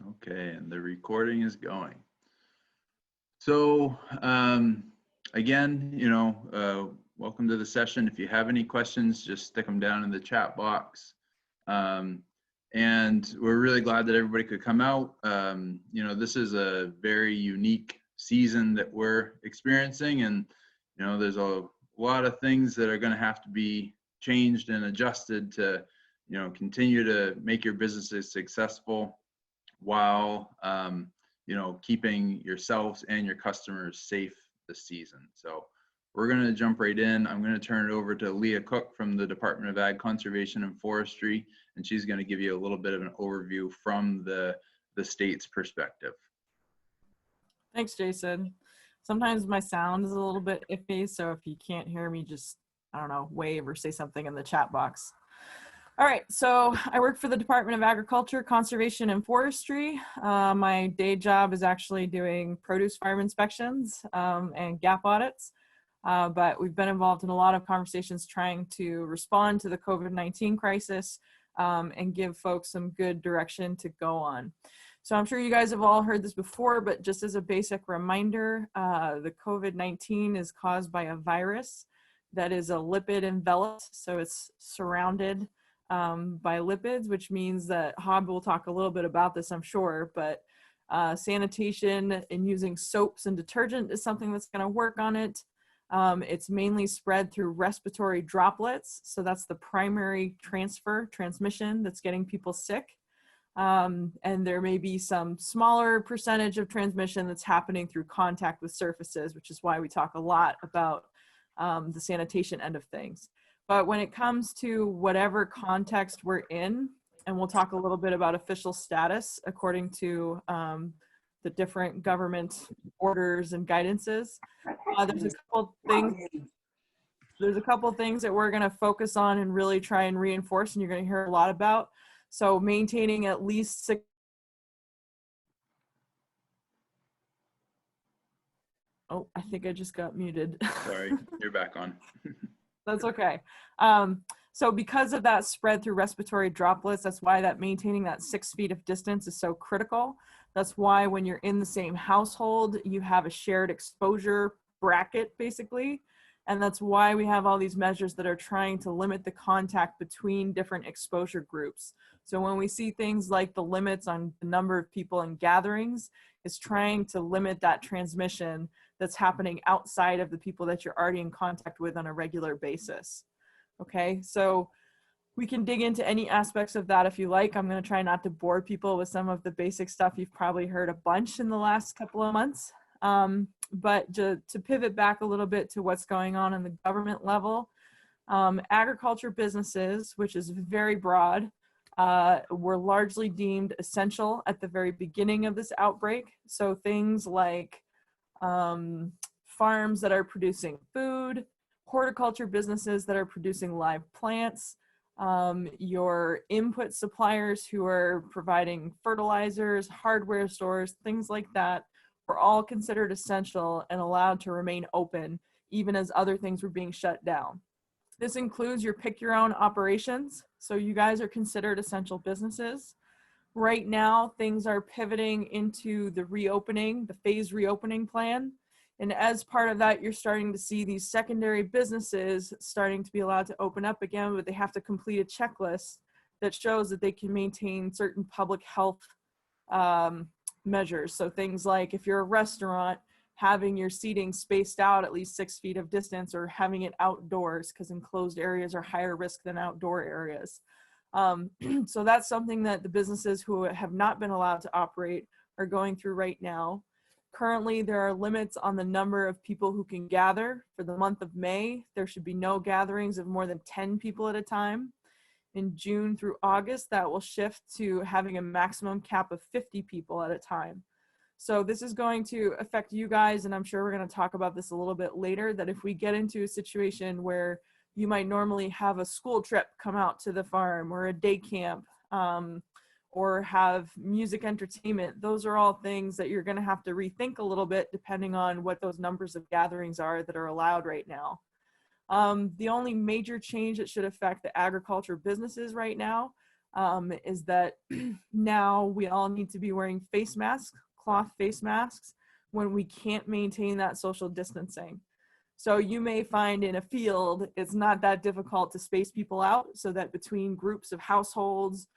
Okay, and the recording is going. So again, welcome to the session. If you have any questions, just stick them down in the chat box. And we're really glad that everybody could come out. This is a very unique season that we're experiencing, and there's a lot of things that are going to have to be changed and adjusted to continue to make your businesses successful while keeping yourselves and your customers safe this season. So we're going to jump right in. I'm going to turn it over to Leah Cook from the Department of Ag Conservation and Forestry, and she's going to give you a little bit of an overview from the state's perspective. Thanks, Jason. Sometimes my sound is a little bit iffy, so if you can't hear me, just, wave or say something in the chat box. All right, so I work for the Department of Agriculture, Conservation, and Forestry. My day job is actually doing produce farm inspections and gap audits, but we've been involved in a lot of conversations trying to respond to the COVID-19 crisis and give folks some good direction to go on. So I'm sure you guys have all heard this before, but just as a basic reminder, the COVID-19 is caused by a virus that is a lipid enveloped, so it's surrounded by lipids, which means that Hob will talk a little bit about this, I'm sure, but sanitation and using soaps and detergent is something that's going to work on it. It's mainly spread through respiratory droplets, so that's the primary transmission that's getting people sick. And there may be some smaller percentage of transmission that's happening through contact with surfaces, which is why we talk a lot about the sanitation end of things. But when it comes to whatever context we're in, and we'll talk a little bit about official status according to the different government orders and guidances, there's a couple things that we're going to focus on and really try and reinforce, and you're going to hear a lot about. So maintaining at least 6. Oh, I think I just got muted. Sorry, you're back on. That's okay. So because of that spread through respiratory droplets, that's why that maintaining that 6 feet of distance is so critical. That's why when you're in the same household, you have a shared exposure bracket, basically. And that's why we have all these measures that are trying to limit the contact between different exposure groups. So when we see things like the limits on the number of people in gatherings, it's trying to limit that transmission that's happening outside of the people that you're already in contact with on a regular basis. Okay, so we can dig into any aspects of that if you like. I'm going to try not to bore people with some of the basic stuff you've probably heard a bunch in the last couple of months. But to pivot back a little bit to what's going on the government level, agriculture businesses, which is very broad, were largely deemed essential at the very beginning of this outbreak. So things like farms that are producing food, horticulture businesses that are producing live plants, your input suppliers who are providing fertilizers, hardware stores, things like that, were all considered essential and allowed to remain open even as other things were being shut down. This includes your pick your own operations. So you guys are considered essential businesses. Right now, things are pivoting into the reopening, the phased reopening plan. And as part of that, you're starting to see these secondary businesses starting to be allowed to open up again, but they have to complete a checklist that shows that they can maintain certain public health measures. So things like if you're a restaurant, having your seating spaced out at least 6 feet of distance, or having it outdoors, because enclosed areas are higher risk than outdoor areas. So that's something that the businesses who have not been allowed to operate are going through right now. Currently, there are limits on the number of people who can gather. For the month of May, there should be no gatherings of more than 10 people at a time. In June through August, that will shift to having a maximum cap of 50 people at a time. So this is going to affect you guys, and I'm sure we're going to talk about this a little bit later, that if we get into a situation where you might normally have a school trip come out to the farm, or a day camp, or have music entertainment, those are all things that you're going to have to rethink a little bit depending on what those numbers of gatherings are that are allowed right now. The only major change that should affect the agriculture businesses right now is that now we all need to be wearing face masks, cloth face masks, when we can't maintain that social distancing. So you may find in a field, it's not that difficult to space people out so that between groups of households,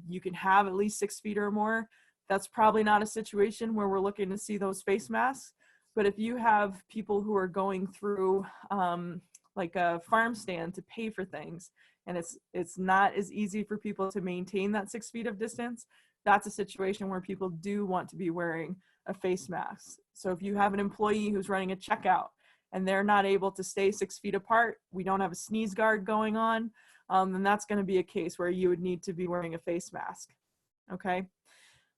you can have at least 6 feet or more. That's probably not a situation where we're looking to see those face masks. But if you have people who are going through like a farm stand to pay for things, and it's not as easy for people to maintain that 6 feet of distance, that's a situation where people do want to be wearing a face mask. So if you have an employee who's running a checkout and they're not able to stay 6 feet apart, we don't have a sneeze guard going on, then that's going to be a case where you would need to be wearing a face mask. Okay.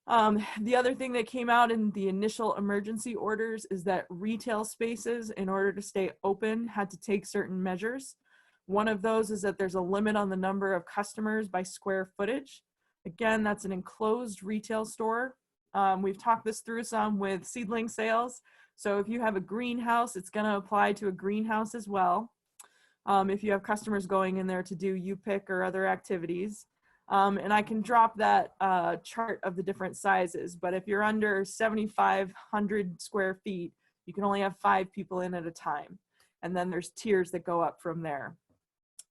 The other thing that came out in the initial emergency orders is that retail spaces, in order to stay open, had to take certain measures. One of those is that there's a limit on the number of customers by square footage. Again, that's an enclosed retail store. We've talked this through some with seedling sales. So if you have a greenhouse, it's going to apply to a greenhouse as well. If you have customers going in there to do U-pick or other activities. And I can drop that chart of the different sizes, but if you're under 7,500 square feet, you can only have 5 people in at a time. And then there's tiers that go up from there.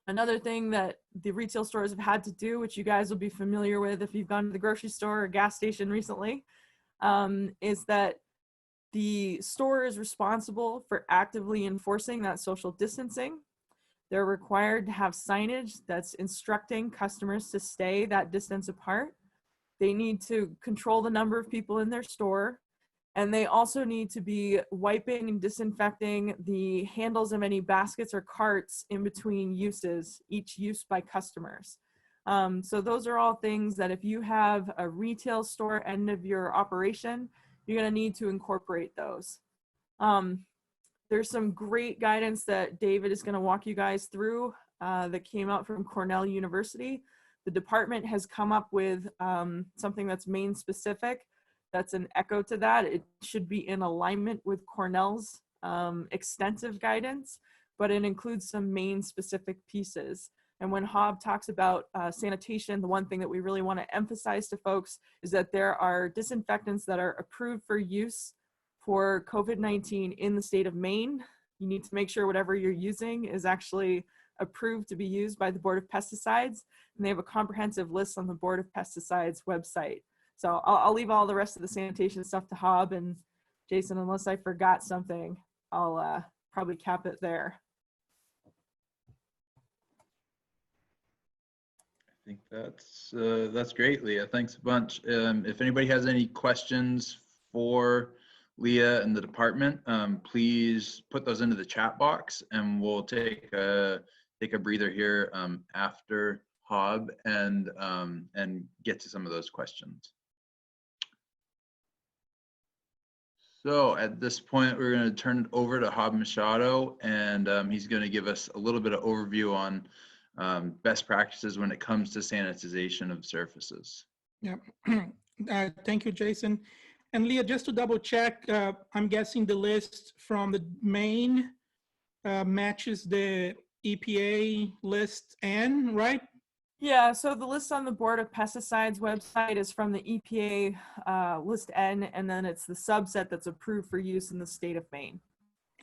Another thing that the retail stores have had to do, which you guys will be familiar with if you've gone to the grocery store or gas station recently, is that the store is responsible for actively enforcing that social distancing. They're required to have signage that's instructing customers to stay that distance apart. They need to control the number of people in their store. And they also need to be wiping and disinfecting the handles of any baskets or carts in between uses, each use by customers. So those are all things that if you have a retail store end of your operation, you're going to need to incorporate those. There's some great guidance that David is going to walk you guys through that came out from Cornell University. The department has come up with something that's Maine specific. That's an echo to that. It should be in alignment with Cornell's extensive guidance, but it includes some Maine specific pieces. And when Hob talks about sanitation, the one thing that we really want to emphasize to folks is that there are disinfectants that are approved for use for COVID-19 in the state of Maine. You need to make sure whatever you're using is actually approved to be used by the Board of Pesticides, and they have a comprehensive list on the Board of Pesticides website. So I'll leave all the rest of the sanitation stuff to Hob, and Jason, unless I forgot something, I'll probably cap it there. I think that's great, Leah. Thanks a bunch. If anybody has any questions for Leah and the department, please put those into the chat box, and we'll take a breather here after Hob and get to some of those questions. So at this point, we're going to turn it over to Hob Machado, and he's going to give us a little bit of overview on best practices when it comes to sanitization of surfaces. Yeah, thank you, Jason. And Leah, just to double check, I'm guessing the list from the Maine matches the EPA list N, right? Yeah, so the list on the Board of Pesticides website is from the EPA list N, and then it's the subset that's approved for use in the state of Maine.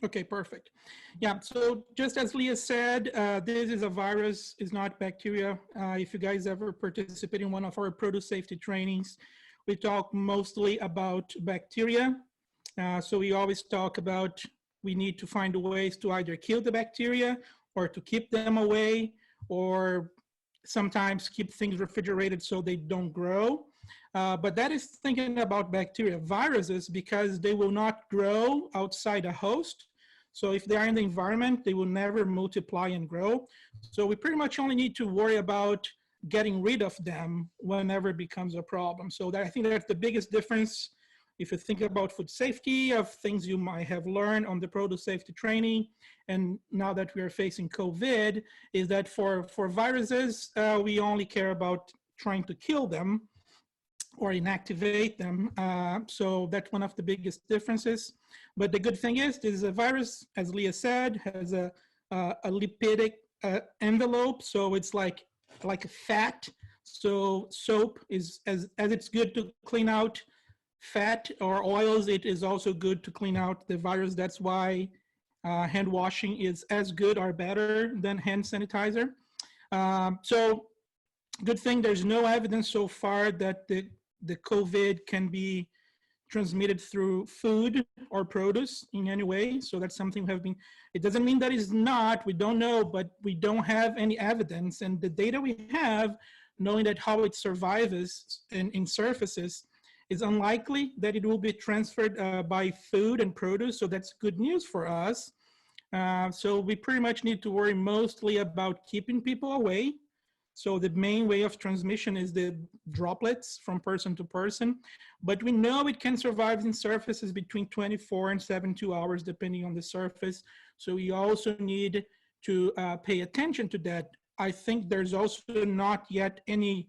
Okay, perfect. Yeah, so just as Leah said, this is a virus, is not bacteria. If you guys ever participate in one of our produce safety trainings, we talk mostly about bacteria. So we always talk about we need to find ways to either kill the bacteria or to keep them away, or sometimes keep things refrigerated so they don't grow. But that is thinking about bacteria. Viruses, because they will not grow outside a host. So if they are in the environment, they will never multiply and grow. So we pretty much only need to worry about getting rid of them whenever it becomes a problem. So that, I think that's the biggest difference. If you think about food safety, of things you might have learned on the produce safety training, and now that we are facing COVID, is that for viruses, we only care about trying to kill them or inactivate them. So that's one of the biggest differences. But the good thing is a virus, as Leah said, has a lipidic envelope. So it's like a fat. So soap is, as it's good to clean out fat or oils, it is also good to clean out the virus. That's why hand washing is as good or better than hand sanitizer. So good thing there's no evidence so far that the COVID can be transmitted through food or produce in any way. So that's something we have been, it doesn't mean that it's not, we don't know, but we don't have any evidence. And the data we have, knowing that how it survives in surfaces, is unlikely that it will be transferred by food and produce. So that's good news for us. So we pretty much need to worry mostly about keeping people away. So the main way of transmission is the droplets from person to person, but we know it can survive in surfaces between 24 and 72 hours, depending on the surface. So we also need to pay attention to that. I think there's also not yet any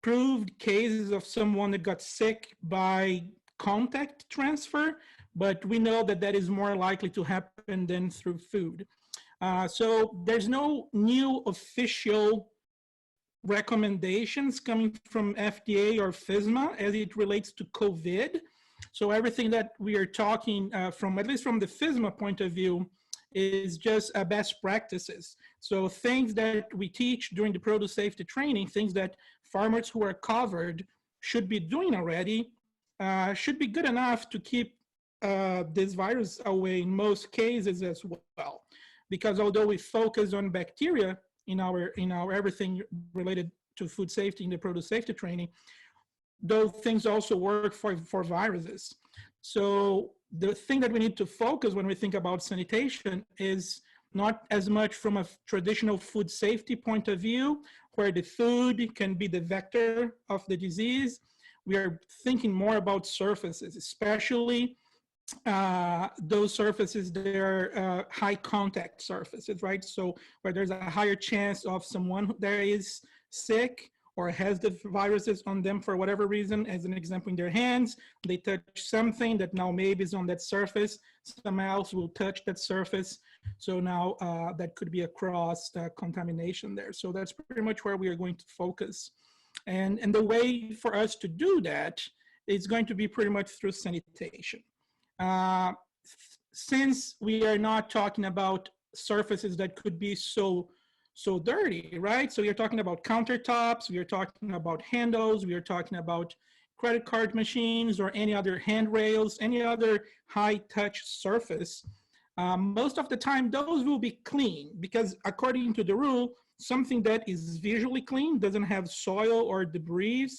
proved cases of someone that got sick by contact transfer, but we know that that is more likely to happen than through food. So there's no new official recommendations coming from FDA or FSMA as it relates to COVID. So everything that we are talking from, at least from the FSMA point of view, is just best practices. So things that we teach during the produce safety training, things that farmers who are covered should be doing already, should be good enough to keep this virus away in most cases as well. Because although we focus on bacteria in our everything related to food safety in the produce safety training, those things also work for viruses. So the thing that we need to focus when we think about sanitation is not as much from a traditional food safety point of view, where the food can be the vector of the disease. We are thinking more about surfaces, especially those surfaces that are high contact surfaces, right? So where there's a higher chance of someone that is sick or has the viruses on them for whatever reason, as an example, in their hands, they touch something that now maybe is on that surface, someone else will touch that surface. So now that could be a cross contamination there. So that's pretty much where we are going to focus. And the way for us to do that is going to be pretty much through sanitation. Since we are not talking about surfaces that could be so dirty, right? So we are talking about countertops, we are talking about handles, we are talking about credit card machines or any other handrails, any other high touch surface. Most of the time those will be clean, because according to the rule, something that is visually clean, doesn't have soil or debris,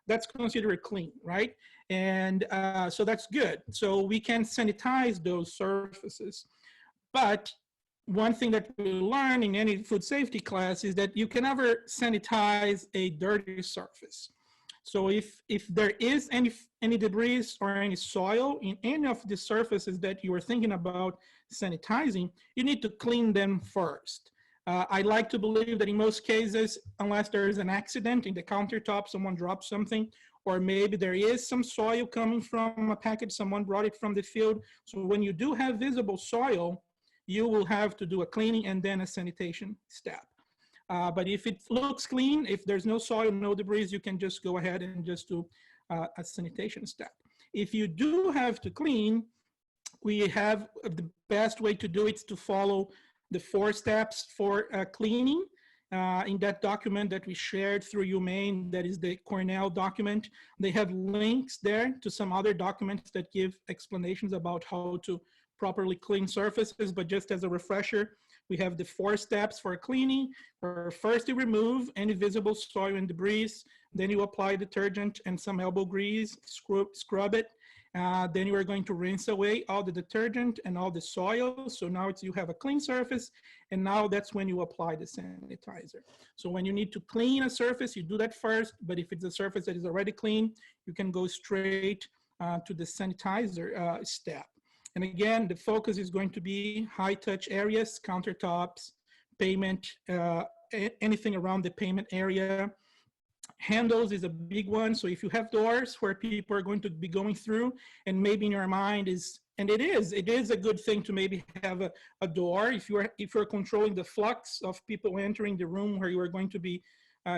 that's considered clean, right? And so that's good. So we can sanitize those surfaces. But one thing that we learn in any food safety class is that you can never sanitize a dirty surface. So if there is any debris or any soil in any of the surfaces that you are thinking about sanitizing, you need to clean them first. I like to believe that in most cases, unless there is an accident in the countertop, someone dropped something, or maybe there is some soil coming from a package, someone brought it from the field. So when you do have visible soil, you will have to do a cleaning and then a sanitation step. But if it looks clean, if there's no soil, no debris, you can just go ahead and just do a sanitation step. If you do have to clean, we have the best way to do it is to follow the 4 steps for cleaning. In that document that we shared through UMaine, that is the Cornell document, they have links there to some other documents that give explanations about how to properly clean surfaces. But just as a refresher, we have the 4 steps for cleaning, where first you remove any visible soil and debris, then you apply detergent and some elbow grease, scrub it. Then you are going to rinse away all the detergent and all the soil. So now you have a clean surface, and now that's when you apply the sanitizer. So when you need to clean a surface, you do that first, but if it's a surface that is already clean, you can go straight to the sanitizer step. And again, the focus is going to be high touch areas, countertops, pavement, anything around the pavement area. Handles is a big one. So if you have doors where people are going to be going through, and maybe in your mind is, and it is a good thing to maybe have a door if you're controlling the flux of people entering the room where you are going to be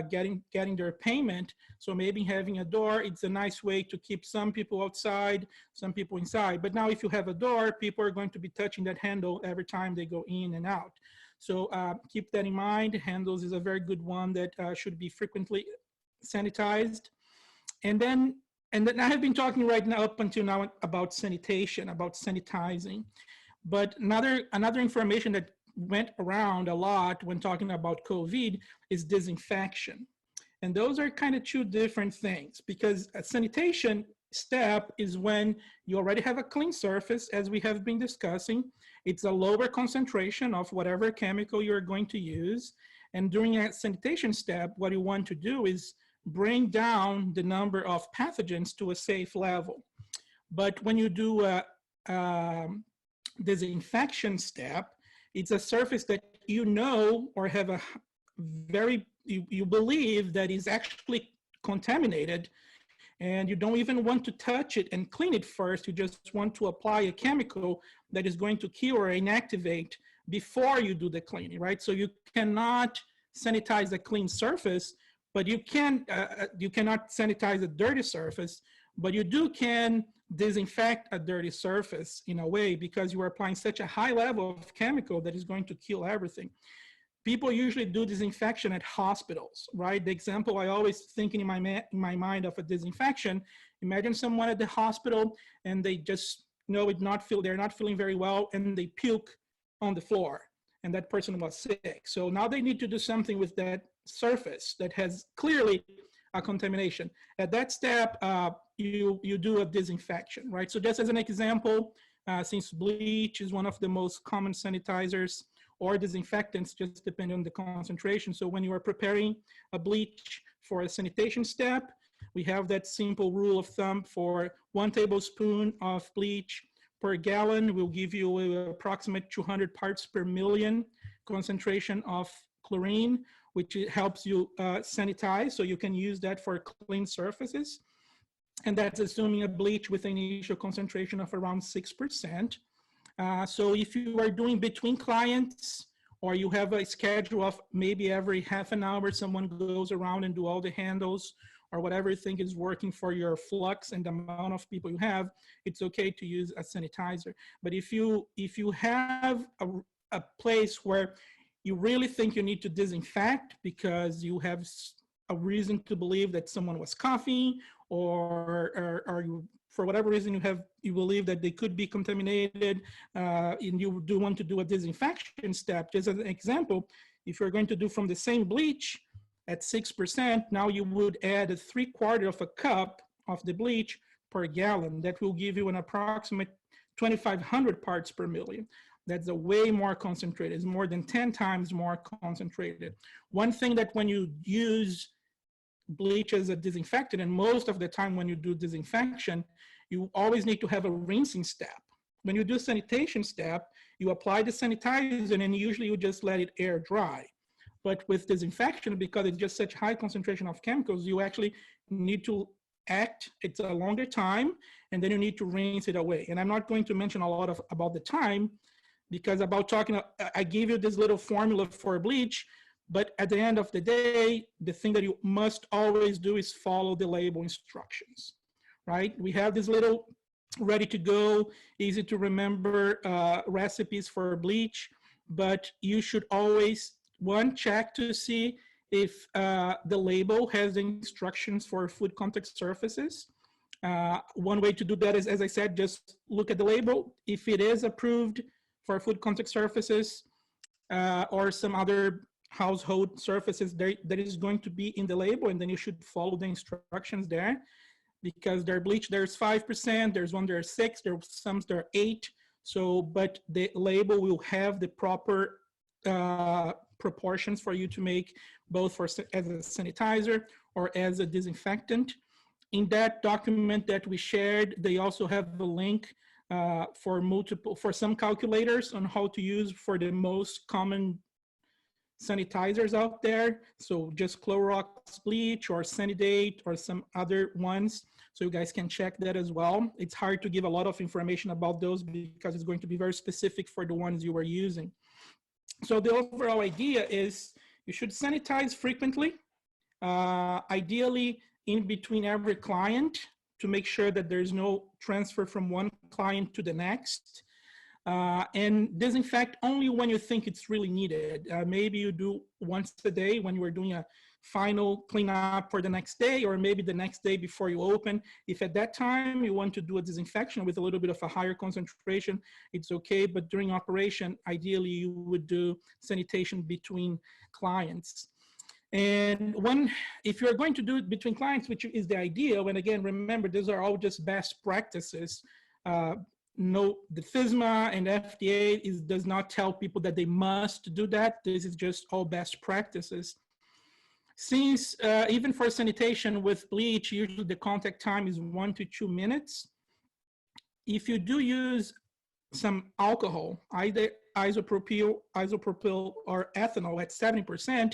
getting their payment. So maybe having a door, it's a nice way to keep some people outside, some people inside. But now if you have a door, people are going to be touching that handle every time they go in and out. So keep that in mind. Handles is a very good one that should be frequently sanitized. And then I have been talking right now up until now about sanitation, about sanitizing. But another information that went around a lot when talking about COVID is disinfection. And those are kind of two different things, because a sanitation step is when you already have a clean surface, as we have been discussing. It's a lower concentration of whatever chemical you're going to use. And during a sanitation step, what you want to do is bring down the number of pathogens to a safe level. But when you do a disinfection step, it's a surface that you know or have a very, you believe that is actually contaminated, and you don't even want to touch it and clean it first. You just want to apply a chemical that is going to kill or inactivate before you do the cleaning, right? So you cannot sanitize a clean surface, but you cannot sanitize a dirty surface, but you can disinfect a dirty surface in a way, because you are applying such a high level of chemical that is going to kill everything. People usually do disinfection at hospitals, right? The example I always think in my mind of a disinfection, imagine someone at the hospital and they just know they're not feeling very well, and they puke on the floor, and that person was sick. So now they need to do something with that surface that has clearly a contamination. At that step, you do a disinfection, right? So just as an example, since bleach is one of the most common sanitizers or disinfectants, just depending on the concentration. So when you are preparing a bleach for a sanitation step, we have that simple rule of thumb for 1 tablespoon of bleach per gallon will give you an approximate 200 parts per million concentration of chlorine, which helps you sanitize. So you can use that for clean surfaces. And that's assuming a bleach with an initial concentration of around 6%. So if you are doing between clients, or you have a schedule of maybe every half an hour, someone goes around and do all the handles, or whatever you think is working for your flux and the amount of people you have, it's okay to use a sanitizer. But if you have a place where you really think you need to disinfect because you have a reason to believe that someone was coughing, or you, for whatever reason you believe that they could be contaminated, and you do want to do a disinfection step. Just as an example, if you're going to do from the same bleach at 6%, now you would add 3/4 of a cup of the bleach per gallon. That will give you an approximate 2,500 parts per million. That's a way more concentrated. It's more than 10 times more concentrated. One thing that when you use bleach as a disinfectant, and most of the time when you do disinfection, you always need to have a rinsing step. When you do sanitation step, you apply the sanitizer and usually you just let it air dry. But with disinfection, because it's just such high concentration of chemicals, you actually need to act, it's a longer time, and then you need to rinse it away. And I'm not going to mention a lot about the time, because I gave you this little formula for bleach, but at the end of the day, the thing that you must always do is follow the label instructions, right? We have this little ready to go, easy to remember recipes for bleach, but you should always, check to see if the label has the instructions for food contact surfaces. One way to do that is, as I said, just look at the label. If it is approved for food contact surfaces or some other household surfaces, that is going to be in the label, and then you should follow the instructions there, because their bleach, there's 5%, there's one there's 6, there's some there are 8. So, but the label will have the proper proportions for you to make, both for as a sanitizer or as a disinfectant. In that document that we shared, they also have a link for some calculators on how to use for the most common sanitizers out there. So just Clorox bleach or Sanidate or some other ones. So you guys can check that as well. It's hard to give a lot of information about those because it's going to be very specific for the ones you are using. So the overall idea is you should sanitize frequently. ideally in between every client to make sure that there's no transfer from one client to the next. And disinfect only when you think it's really needed. Maybe you do once a day when you are doing a final cleanup for the next day, or maybe the next day before you open. If at that time you want to do a disinfection with a little bit of a higher concentration, it's okay. But during operation, ideally you would do sanitation between clients. And if you're going to do it between clients, which is the ideal, and again, remember, these are all just best practices. No, the FSMA and FDA does not tell people that they must do that. This is just all best practices. Since even for sanitation with bleach, usually the contact time is 1 to 2 minutes. If you do use some alcohol, either isopropyl or ethanol at 70%,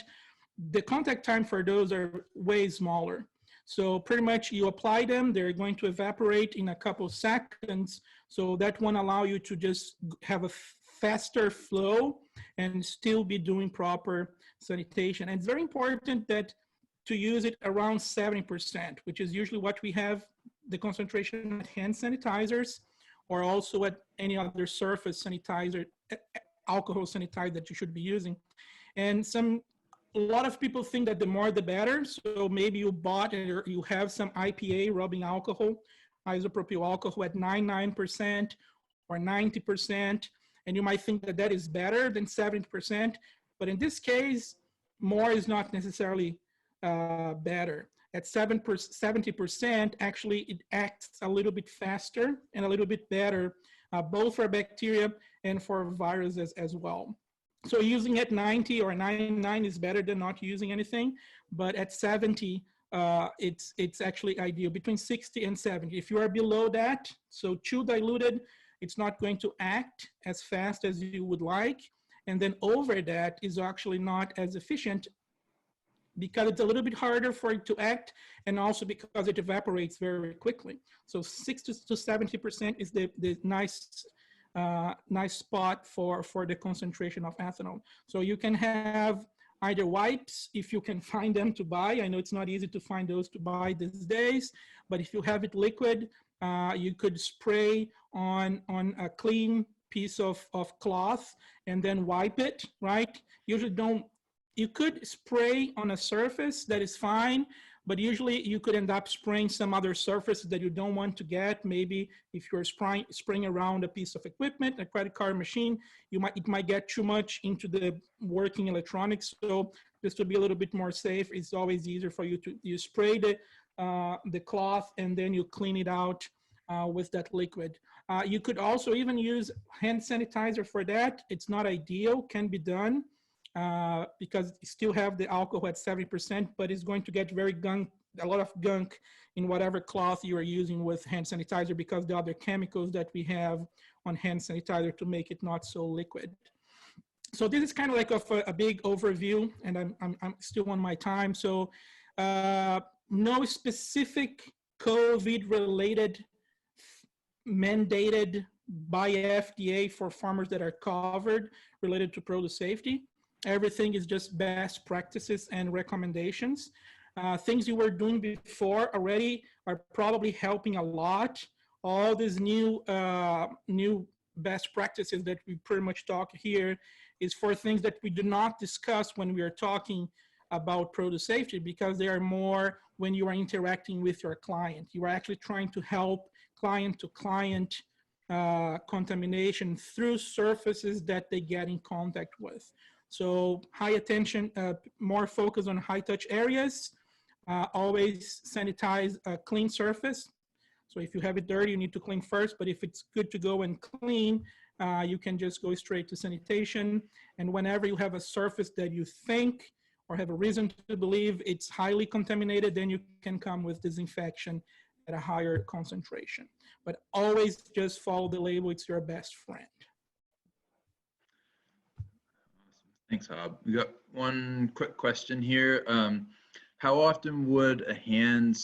the contact time for those are way smaller. So pretty much you apply them, they're going to evaporate in a couple seconds. So that won't allow you to just have a faster flow and still be doing proper sanitation. And it's very important that to use it around 70%, which is usually what we have the concentration at hand sanitizers, or also at any other surface sanitizer, alcohol sanitizer that you should be using. And a lot of people think that the more the better. So maybe you bought or you have some IPA rubbing alcohol, isopropyl alcohol at 99% or 90%, and you might think that that is better than 70%. But in this case, more is not necessarily better. At 70%, actually it acts a little bit faster and a little bit better, both for bacteria and for viruses as well. So using at 90 or 99 is better than not using anything, but at 70, it's actually ideal, between 60 and 70. If you are below that, so too diluted, it's not going to act as fast as you would like. And then over that is actually not as efficient because it's a little bit harder for it to act, and also because it evaporates very quickly. So 60 to 70% is the nice spot for the concentration of ethanol. So you can have either wipes, if you can find them to buy. I know it's not easy to find those to buy these days, but if you have it liquid, you could spray on a clean piece of cloth and then wipe it, right? You could spray on a surface, that is fine, but usually you could end up spraying some other surface that you don't want to get. Maybe if you're spraying around a piece of equipment, a credit card machine, it might get too much into the working electronics. So just to be a little bit more safe, it's always easier for you spray the cloth and then you clean it out with that liquid. You could also even use hand sanitizer for that. It's not ideal, can be done. Because you still have the alcohol at 70%, but it's going to get a lot of gunk in whatever cloth you are using with hand sanitizer, because the other chemicals that we have on hand sanitizer to make it not so liquid. So this is kind of like a big overview, and I'm still on my time. So no specific COVID-related mandated by FDA for farmers that are covered related to produce safety. Everything is just best practices and recommendations. Things you were doing before already are probably helping a lot. All these new best practices that we pretty much talk here is for things that we do not discuss when we are talking about produce safety, because they are more when you are interacting with your client. You are actually trying to help client-to-client contamination through surfaces that they get in contact with. So high attention, more focus on high touch areas, always sanitize a clean surface. So if you have it dirty, you need to clean first, but if it's good to go and clean, you can just go straight to sanitation. And whenever you have a surface that you think or have a reason to believe it's highly contaminated, then you can come with disinfection at a higher concentration. But always just follow the label, it's your best friend. Thanks, Hob. We got one quick question here. How often would a hand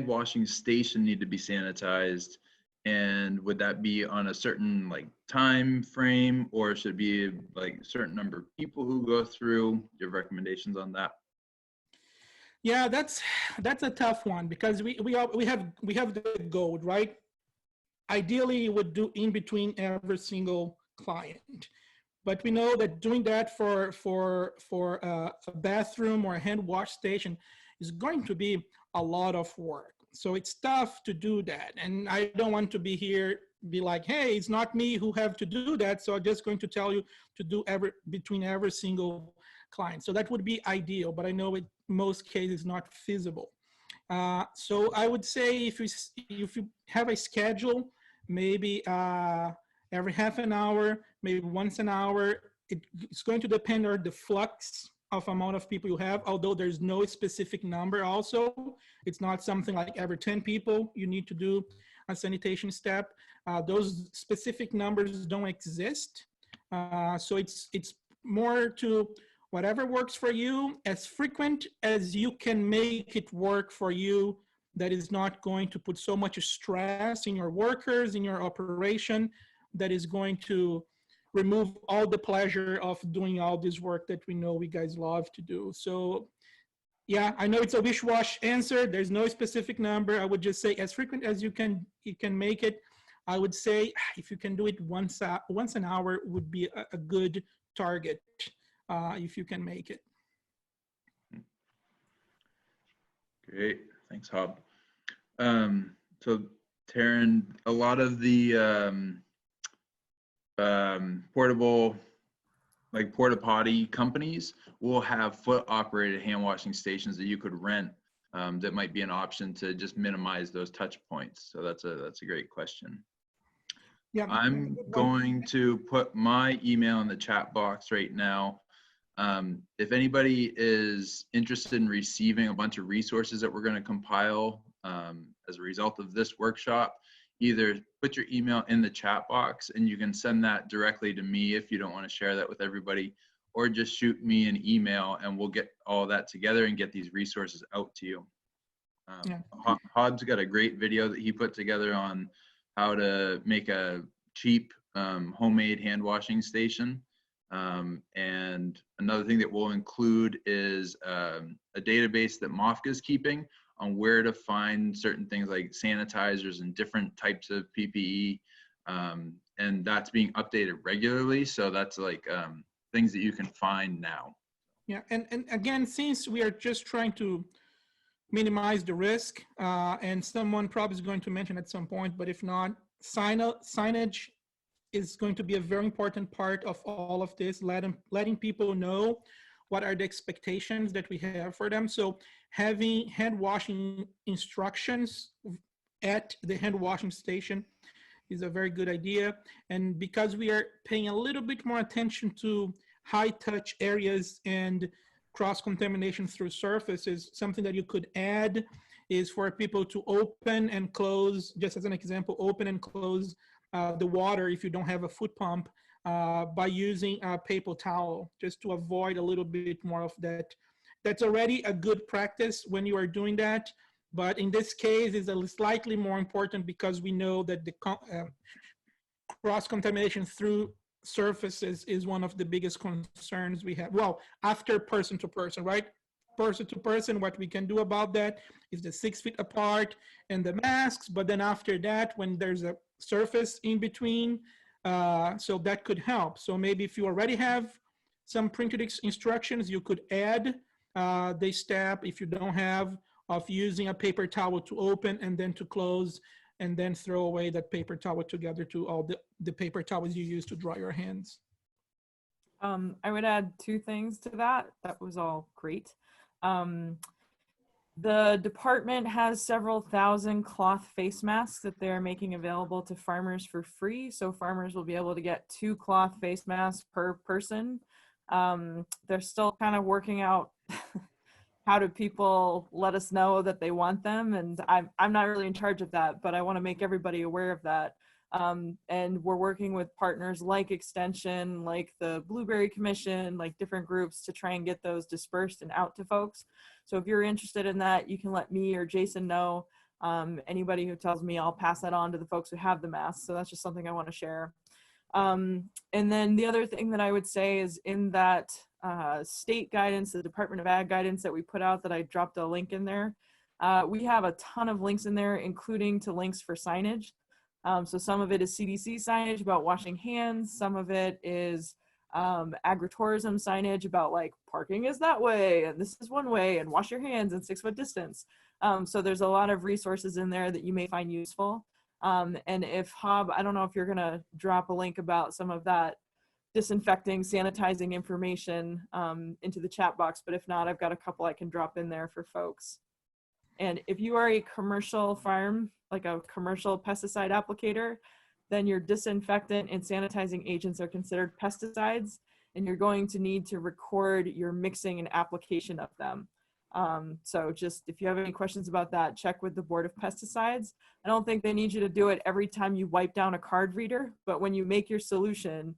washing station need to be sanitized? And would that be on a certain time frame, or should it be like a certain number of people who go through? Do you have recommendations on that? Yeah, that's a tough one because we have the goal, right? Ideally, you would do in between every single client, but we know that doing that for a bathroom or a hand wash station is going to be a lot of work. So it's tough to do that, and I don't want to be like, hey, it's not me who have to do that, so I'm just going to tell you to do between every single client. So that would be ideal, but I know in most cases not feasible. So I would say if you have a schedule, maybe every half an hour, maybe once an hour, it's going to depend on the flux of amount of people you have, although there's no specific number also. It's not something like every 10 people you need to do a sanitation step. Those specific numbers don't exist. So it's more to whatever works for you, as frequent as you can make it work for you, that is not going to put so much stress in your workers, in your operation, that is going to remove all the pleasure of doing all this work that we know we guys love to do. So yeah, I know it's a wish-wash answer. There's no specific number. I would just say as frequent as you can make it. I would say if you can do it once an hour would be a good target. If you can make it. Great, thanks, Hob. So Taryn, a lot of the portable, like porta potty companies will have foot operated hand washing stations that you could rent. That might be an option to just minimize those touch points. So that's a great question. Yeah, I'm going to put my email in the chat box right now. If anybody is interested in receiving a bunch of resources that we're going to compile as a result of this workshop, either put your email in the chat box and you can send that directly to me if you don't want to share that with everybody, or just shoot me an email and we'll get all that together and get these resources out to you. Hod's got a great video that he put together on how to make a cheap homemade hand washing station. And another thing that we'll include is a database that MOFGA is keeping on where to find certain things like sanitizers and different types of PPE. And that's being updated regularly. So that's like things that you can find now. Yeah, and again, since we are just trying to minimize the risk, and someone probably is going to mention at some point, but if not, signage is going to be a very important part of all of this, letting people know what are the expectations that we have for them. So having hand washing instructions at the hand washing station is a very good idea. And because we are paying a little bit more attention to high touch areas and cross-contamination through surfaces, something that you could add is for people to open and close, just as an example, open and close the water if you don't have a foot pump by using a paper towel, just to avoid a little bit more of that. That's already a good practice when you are doing that, but in this case it's a slightly more important because we know that the cross-contamination through surfaces is one of the biggest concerns we have. Well, after person to person, right? Person to person, what we can do about that is the 6 feet apart and the masks, but then after that, when there's a surface in between, so that could help. So maybe if you already have some printed instructions, you could add the step, if you don't have, of using a paper towel to open and then to close, and then throw away that paper towel together to all the paper towels you use to dry your hands. I would add 2 things to that. That was all great. The department has several thousand cloth face masks that they're making available to farmers for free. So farmers will be able to get 2 cloth face masks per person. They're still kind of working out how do people let us know that they want them. And I'm not really in charge of that, but I want to make everybody aware of that. And we're working with partners like Extension, like the Blueberry Commission, like different groups to try and get those dispersed and out to folks. So if you're interested in that, you can let me or Jason know. Anybody who tells me, I'll pass that on to the folks who have the masks. So that's just something I want to share. And then the other thing that I would say is in that state guidance, the Department of Ag guidance that we put out that I dropped a link in there. We have a ton of links in there, including to links for signage. So some of it is CDC signage about washing hands. Some of it is agritourism signage about like parking is that way and this is one way and wash your hands and 6 foot distance. So there's a lot of resources in there that you may find useful. And if Hob, I don't know if you're gonna drop a link about some of that disinfecting, sanitizing information into the chat box, but if not, I've got a couple I can drop in there for folks. And if you are a commercial farm, like a commercial pesticide applicator, then your disinfectant and sanitizing agents are considered pesticides, and you're going to need to record your mixing and application of them. So just if you have any questions about that, check with the Board of Pesticides. I don't think they need you to do it every time you wipe down a card reader, but when you make your solution,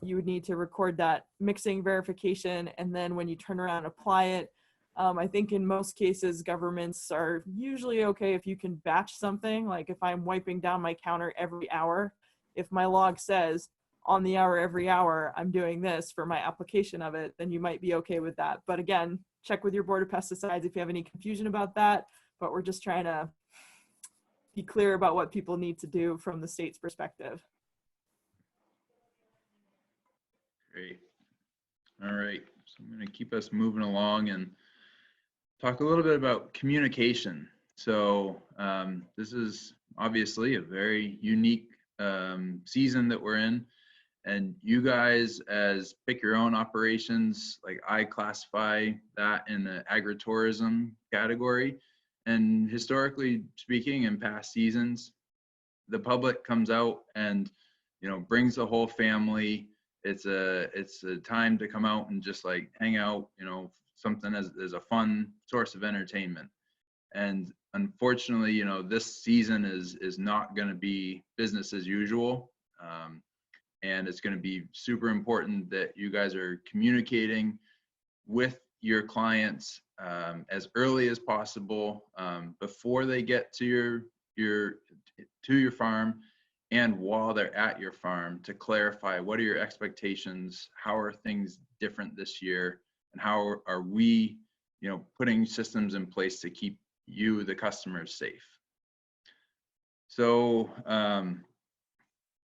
you would need to record that mixing verification, and then when you turn around and apply it, I think in most cases, governments are usually okay if you can batch something. Like if I'm wiping down my counter every hour, if my log says on the hour, every hour, I'm doing this for my application of it, then you might be okay with that. But again, check with your Board of Pesticides if you have any confusion about that. But we're just trying to be clear about what people need to do from the state's perspective. Great. All right. So I'm going to keep us moving along and talk a little bit about communication. So this is obviously a very unique season that we're in, and you guys as pick your own operations, like I classify that in the agritourism category. And historically speaking, in past seasons, the public comes out and, you know, brings the whole family. It's a time to come out and just like hang out, you know, something as a fun source of entertainment. And unfortunately, you know, this season is not going to be business as usual. And it's going to be super important that you guys are communicating with your clients as early as possible before they get to your farm, and while they're at your farm, to clarify what are your expectations, how are things different this year, and how are we, you know, putting systems in place to keep you, the customers, safe. So,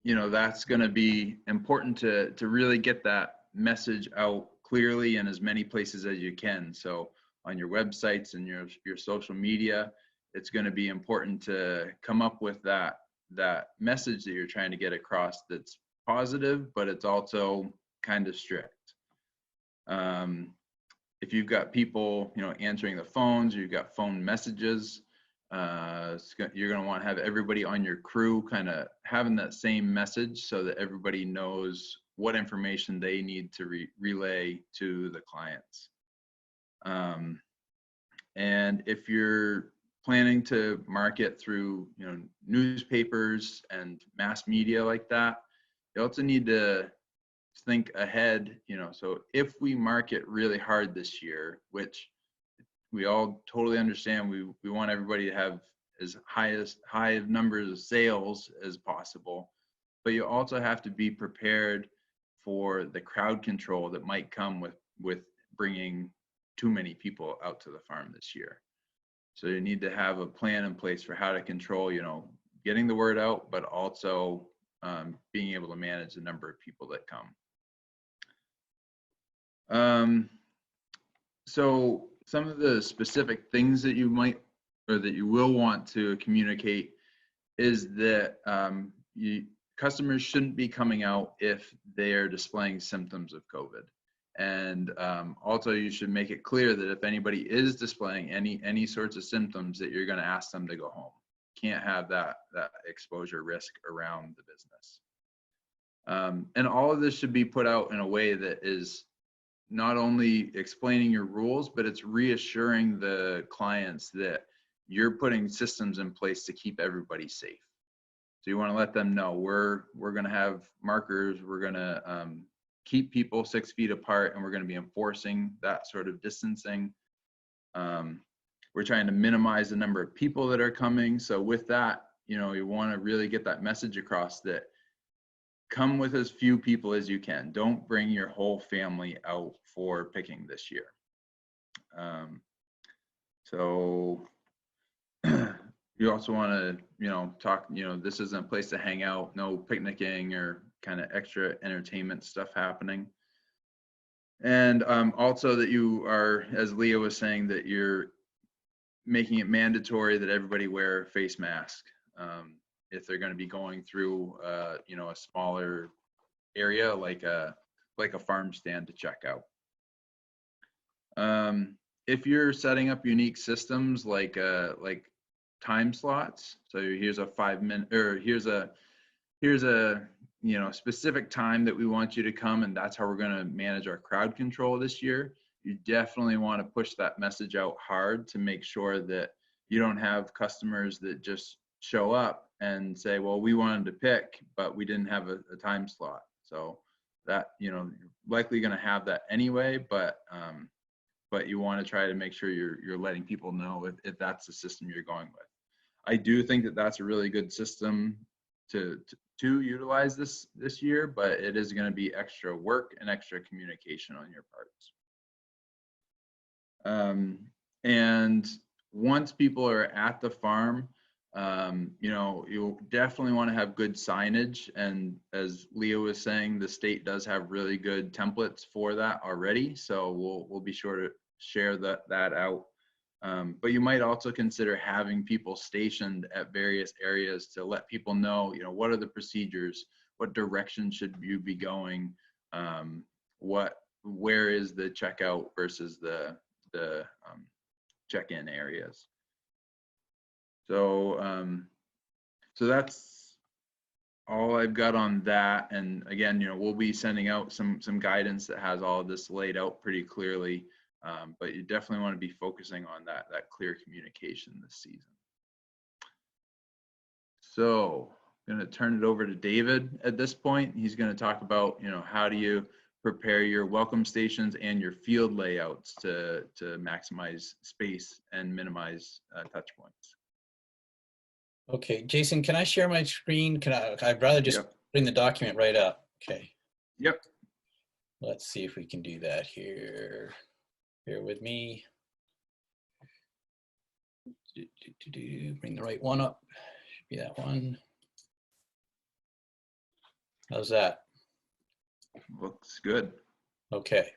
you know, that's going to be important to really get that message out clearly in as many places as you can. So on your websites and your social media, it's going to be important to come up with that message that you're trying to get across that's positive, but it's also kind of strict. If you've got people, you know, answering the phones, you've got phone messages, you're going to want to have everybody on your crew kind of having that same message so that everybody knows what information they need to relay to the clients. And if you're planning to market through, you know, newspapers and mass media like that, you also need to think ahead, you know. So if we market really hard this year, which we all totally understand, we want everybody to have as high numbers of sales as possible, but you also have to be prepared for the crowd control that might come with bringing too many people out to the farm this year. So you need to have a plan in place for how to control, you know, getting the word out, but also being able to manage the number of people that come. So some of the specific things that you might, or that you will want to communicate, is that customers shouldn't be coming out if they're displaying symptoms of COVID. And also you should make it clear that if anybody is displaying any sorts of symptoms, that you're going to ask them to go home. Can't have that exposure risk around the business. And all of this should be put out in a way that is not only explaining your rules, but it's reassuring the clients that you're putting systems in place to keep everybody safe. So you want to let them know we're going to have markers, we're going to keep people 6 feet apart, and we're going to be enforcing that sort of distancing. We're trying to minimize the number of people that are coming. So with that, you know, you want to really get that message across that come with as few people as you can. Don't bring your whole family out for picking this year. So you also want to, talk, this isn't a place to hang out, no picnicking or kind of extra entertainment stuff happening. And also that you are, as Leah was saying, that you're making it mandatory that everybody wear a face mask if they're going to be going through, a smaller area like a farm stand to check out. If you're setting up unique systems like time slots, so here's a 5-minute, or here's a specific time that we want you to come, and that's how we're going to manage our crowd control this year. You definitely want to push that message out hard to make sure that you don't have customers that just show up and say, well, we wanted to pick, but we didn't have a time slot. So that, you're likely going to have that anyway, but you want to try to make sure you're letting people know if that's the system you're going with. I do think that that's a really good system to utilize this year, but it is going to be extra work and extra communication on your parts. And once people are at the farm, you definitely want to have good signage. And as Leah was saying, the state does have really good templates for that already. So we'll be sure to share that out. But you might also consider having people stationed at various areas to let people know, what are the procedures, what direction should you be going, where is the checkout versus the check-in areas. So so that's all I've got on that. And again, we'll be sending out some guidance that has all of this laid out pretty clearly. But you definitely want to be focusing on that clear communication this season. So I'm going to turn it over to David at this point. He's going to talk about, how do you prepare your welcome stations and your field layouts to maximize space and minimize touch points. Okay, Jason, can I share my screen? I'd rather just bring the document right up. Okay. Yep. Let's see if we can do that here. Bear with me. Bring the right one up. Should be that one. How's that? Looks good. Okay.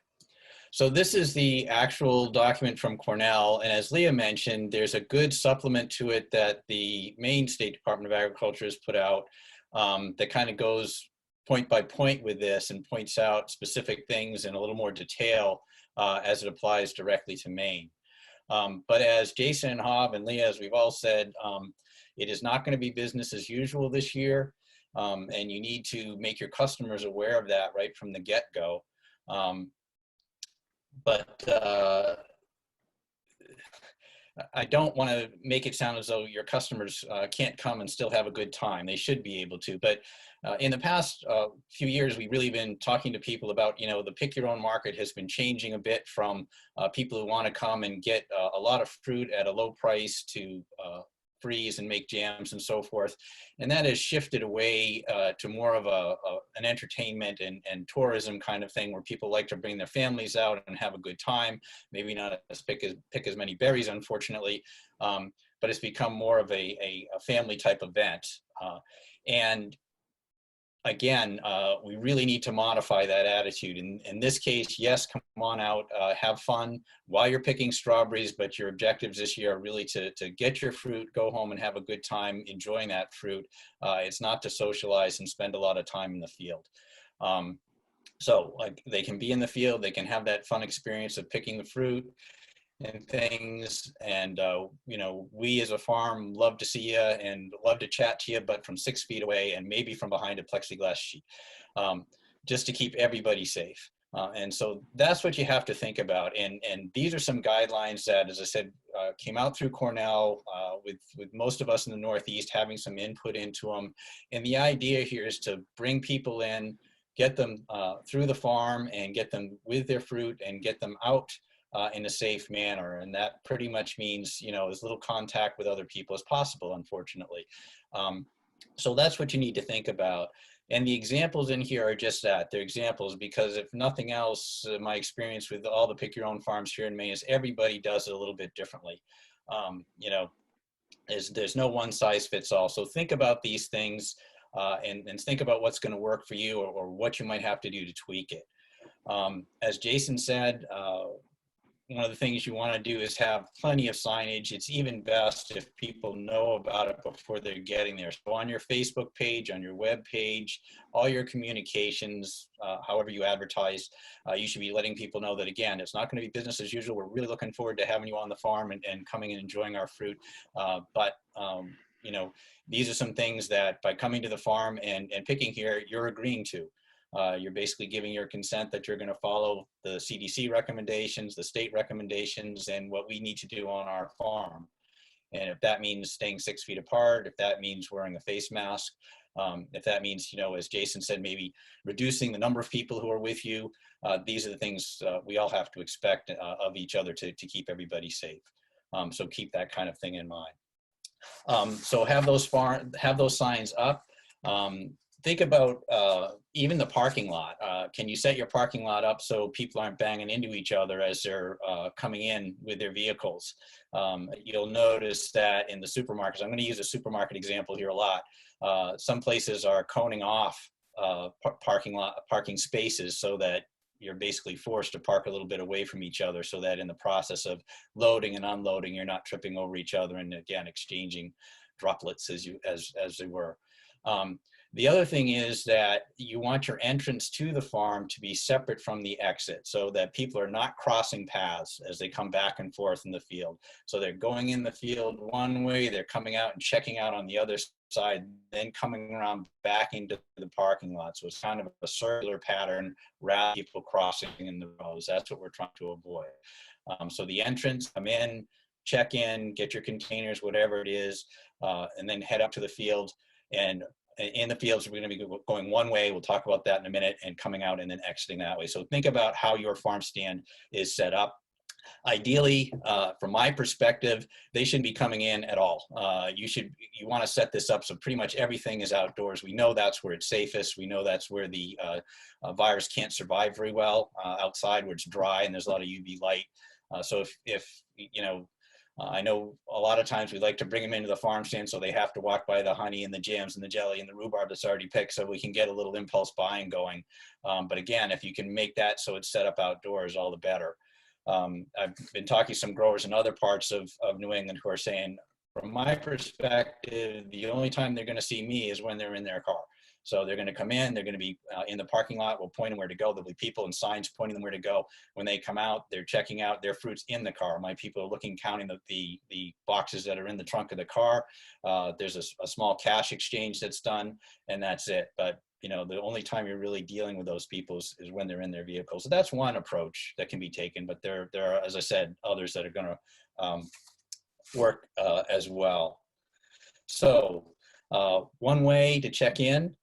So this is the actual document from Cornell. And as Leah mentioned, there's a good supplement to it that the Maine State Department of Agriculture has put out that kind of goes point by point with this and points out specific things in a little more detail as it applies directly to Maine. But as Jason and Hob and Leah, as we've all said, it is not going to be business as usual this year. And you need to make your customers aware of that right from the get-go. But I don't want to make it sound as though your customers can't come and still have a good time. They should be able to. But in the past few years, we've really been talking to people about, the pick your own market has been changing a bit from people who want to come and get a lot of fruit at a low price to freeze and make jams and so forth. And that has shifted away to more of an entertainment and tourism kind of thing where people like to bring their families out and have a good time. Maybe not pick as many berries, unfortunately, but it's become more of a family type event. And again, we really need to modify that attitude. In this case, yes, come on out, have fun while you're picking strawberries, but your objectives this year are really to get your fruit, go home and have a good time enjoying that fruit. It's not to socialize and spend a lot of time in the field. So like they can be in the field, they can have that fun experience of picking the fruit and things. And, we as a farm love to see you and love to chat to you, but from 6 feet away and maybe from behind a plexiglass sheet, just to keep everybody safe. And so that's what you have to think about. And these are some guidelines that, as I said, came out through Cornell with most of us in the Northeast having some input into them. And the idea here is to bring people in, get them through the farm and get them with their fruit and get them out in a safe manner. And that pretty much means, as little contact with other people as possible, unfortunately. So that's what you need to think about. And the examples in here are just that. They're examples because if nothing else, my experience with all the pick your own farms here in Maine is everybody does it a little bit differently. You know, there's no one size fits all. So think about these things and think about what's going to work for you or what you might have to do to tweak it. As Jason said, one of the things you want to do is have plenty of signage. It's even best if people know about it before they're getting there. So on your Facebook page, on your web page, all your communications, however you advertise, you should be letting people know that, again, it's not going to be business as usual. We're really looking forward to having you on the farm and coming and enjoying our fruit. You know, these are some things that by coming to the farm and picking here, you're agreeing to. You're basically giving your consent that you're going to follow the CDC recommendations, the state recommendations, and what we need to do on our farm. And if that means staying 6 feet apart, if that means wearing a face mask, if that means, you know, as Jason said, maybe reducing the number of people who are with you, these are the things we all have to expect of each other to keep everybody safe. So keep that kind of thing in mind. So have those signs up. Think about even the parking lot. Can you set your parking lot up so people aren't banging into each other as they're coming in with their vehicles? You'll notice that in the supermarkets, I'm going to use a supermarket example here a lot. Some places are coning off parking spaces so that you're basically forced to park a little bit away from each other so that in the process of loading and unloading, you're not tripping over each other and again, exchanging droplets as they were. The other thing is that you want your entrance to the farm to be separate from the exit so that people are not crossing paths as they come back and forth in the field. So they're going in the field one way, they're coming out and checking out on the other side, then coming around back into the parking lot. So it's kind of a circular pattern rather than people crossing in the rows. That's what we're trying to avoid. So the entrance, come in, check in, get your containers, whatever it is, and then head up to the field. And in the fields, we're going to be going one way. We'll talk about that in a minute, and coming out and then exiting that way. So think about how your farm stand is set up. Ideally, from my perspective, they shouldn't be coming in at all. You want to set this up so pretty much everything is outdoors. We know that's where it's safest. We know that's where the virus can't survive very well outside where it's dry and there's a lot of UV light. So if you know, I know a lot of times we like to bring them into the farm stand so they have to walk by the honey and the jams and the jelly and the rhubarb that's already picked so we can get a little impulse buying going. But again, if you can make that so it's set up outdoors, all the better. I've been talking to some growers in other parts of New England who are saying, from my perspective, the only time they're going to see me is when they're in their car. So they're going to come in, they're going to be in the parking lot, we'll point them where to go. There'll be people and signs pointing them where to go. When they come out, they're checking out their fruits in the car. My people are looking, counting the boxes that are in the trunk of the car. There's a small cash exchange that's done, and that's it. But you know, the only time you're really dealing with those people is when they're in their vehicles. So that's one approach that can be taken, but there are, as I said, others that are going to work as well. So one way to check in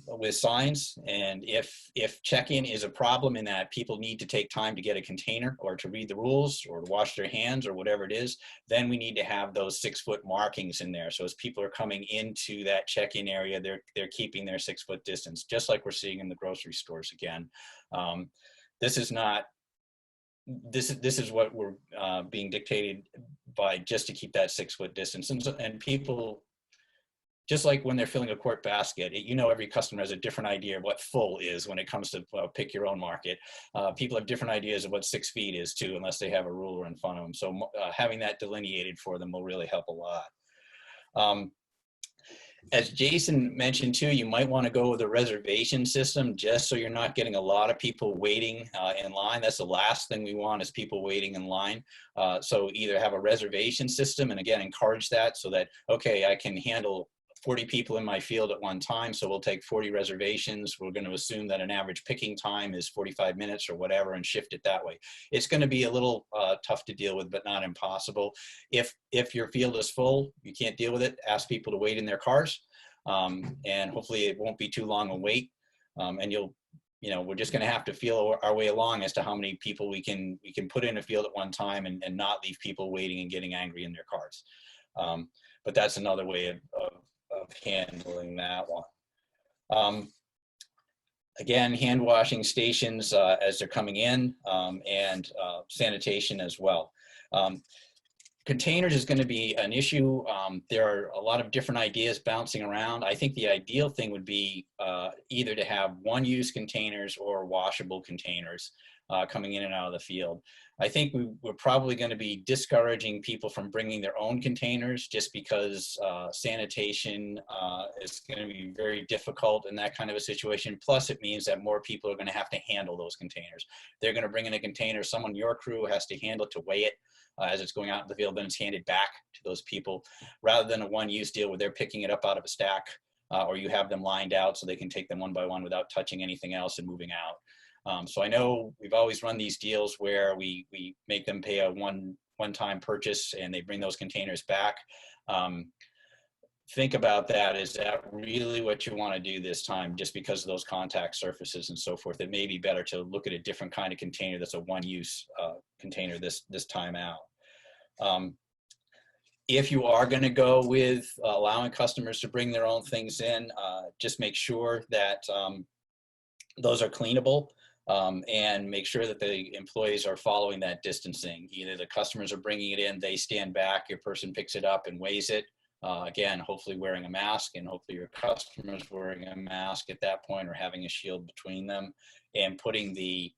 with signs, and if check-in is a problem in that people need to take time to get a container or to read the rules or to wash their hands or whatever it is, then we need to have those 6-foot markings in there. So as people are coming into that check-in area, they're keeping their 6-foot distance, just like we're seeing in the grocery stores again. This is what we're being dictated by, just to keep that 6-foot distance. And people, just like when they're filling a quart basket, you know, every customer has a different idea of what full is when it comes to pick your own market. People have different ideas of what 6 feet is too, unless they have a ruler in front of them. So having that delineated for them will really help a lot. As Jason mentioned too, you might want to go with a reservation system just so you're not getting a lot of people waiting in line. That's the last thing we want, is people waiting in line. So either have a reservation system, and again, encourage that so that, okay, I can handle 40 people in my field at one time, so we'll take 40 reservations. We're going to assume that an average picking time is 45 minutes or whatever, and shift it that way. It's going to be a little tough to deal with, but not impossible. If your field is full, you can't deal with it, ask people to wait in their cars, and hopefully it won't be too long a wait. And we're just going to have to feel our way along as to how many people we can put in a field at one time and not leave people waiting and getting angry in their cars. But that's another way of handling that one. Again, hand washing stations as they're coming in, and sanitation as well. Containers is going to be an issue. There are a lot of different ideas bouncing around. I think the ideal thing would be either to have one-use containers or washable containers coming in and out of the field. I think we're probably going to be discouraging people from bringing their own containers just because sanitation is going to be very difficult in that kind of a situation. Plus, it means that more people are going to have to handle those containers. They're going to bring in a container. Someone, your crew, has to handle it to weigh it as it's going out in the field. Then it's handed back to those people, rather than a one-use deal where they're picking it up out of a stack, or you have them lined out so they can take them one by one without touching anything else and moving out. So I know we've always run these deals where we make them pay a one-time purchase and they bring those containers back. Think about that. Is that really what you want to do this time, just because of those contact surfaces and so forth? It may be better to look at a different kind of container that's a one-use container this time out. If you are going to go with allowing customers to bring their own things in, just make sure that those are cleanable. And make sure that the employees are following that distancing. Either the customers are bringing it in, they stand back, your person picks it up and weighs it. Again, hopefully wearing a mask, and hopefully your customers wearing a mask at that point, or having a shield between them, and putting the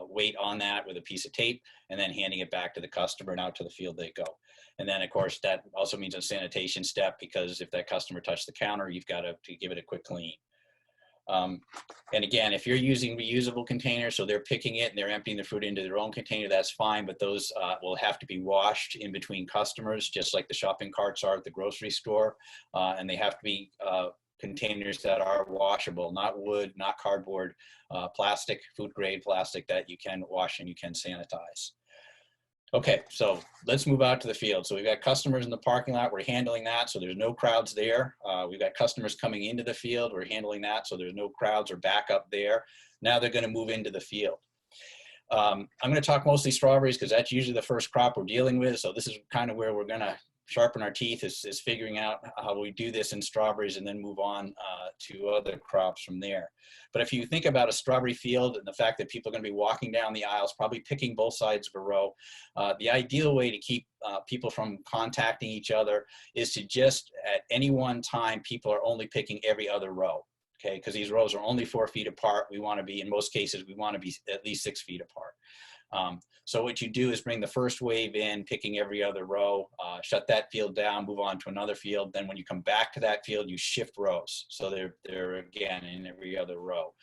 weight on that with a piece of tape, and then handing it back to the customer, and out to the field they go. And then, of course, that also means a sanitation step, because if that customer touched the counter, you've got to give it a quick clean. And again, if you're using reusable containers, so they're picking it and they're emptying the fruit into their own container, that's fine, but those will have to be washed in between customers, just like the shopping carts are at the grocery store. And they have to be containers that are washable, not wood, not cardboard, plastic, food grade plastic that you can wash and you can sanitize. Okay, so let's move out to the field. So we've got customers in the parking lot, we're handling that, so there's no crowds there. We've got customers coming into the field, we're handling that, so there's no crowds or backup there. Now they're gonna move into the field. I'm gonna talk mostly strawberries because that's usually the first crop we're dealing with, so this is kind of where we're gonna sharpen our teeth, is figuring out how we do this in strawberries and then move on to other crops from there. But if you think about a strawberry field and the fact that people are going to be walking down the aisles, probably picking both sides of a row, the ideal way to keep people from contacting each other is to just, at any one time, people are only picking every other row. Okay, because these rows are only 4 feet apart. We want to be, in most cases, we want to be at least 6 feet apart. So what you do is bring the first wave in, picking every other row, shut that field down, move on to another field. Then when you come back to that field, you shift rows. So they're again in every other row.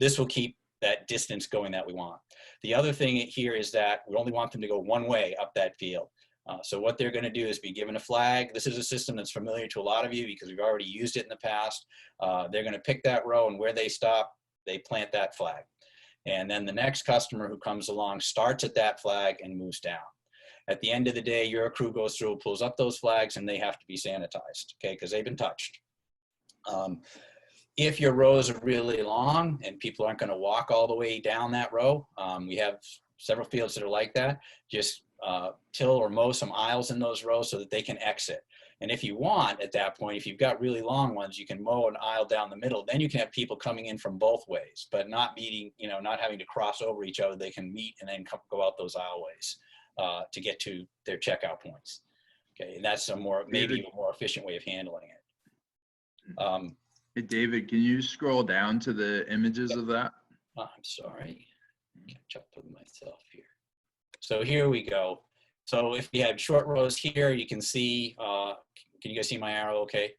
This will keep that distance going that we want. The other thing here is that we only want them to go one way up that field. So what they're going to do is be given a flag. This is a system that's familiar to a lot of you because we've already used it in the past. They're going to pick that row, and where they stop, they plant that flag. And then the next customer who comes along starts at that flag and moves down. At the end of the day, your crew goes through, pulls up those flags, and they have to be sanitized, okay, because they've been touched. If your rows are really long and people aren't going to walk all the way down that row, we have several fields that are like that, just till or mow some aisles in those rows so that they can exit. And if you want, at that point, if you've got really long ones, you can mow an aisle down the middle. Then you can have people coming in from both ways, but not meeting, you know, not having to cross over each other. They can meet and then go out those aisleways to get to their checkout points. Okay, and that's a more, maybe a more efficient way of handling it. Hey, David, can you scroll down to the images of that? I'm sorry, catch up with myself here. So here we go. So if you had short rows here, you can see, can you guys see my arrow okay?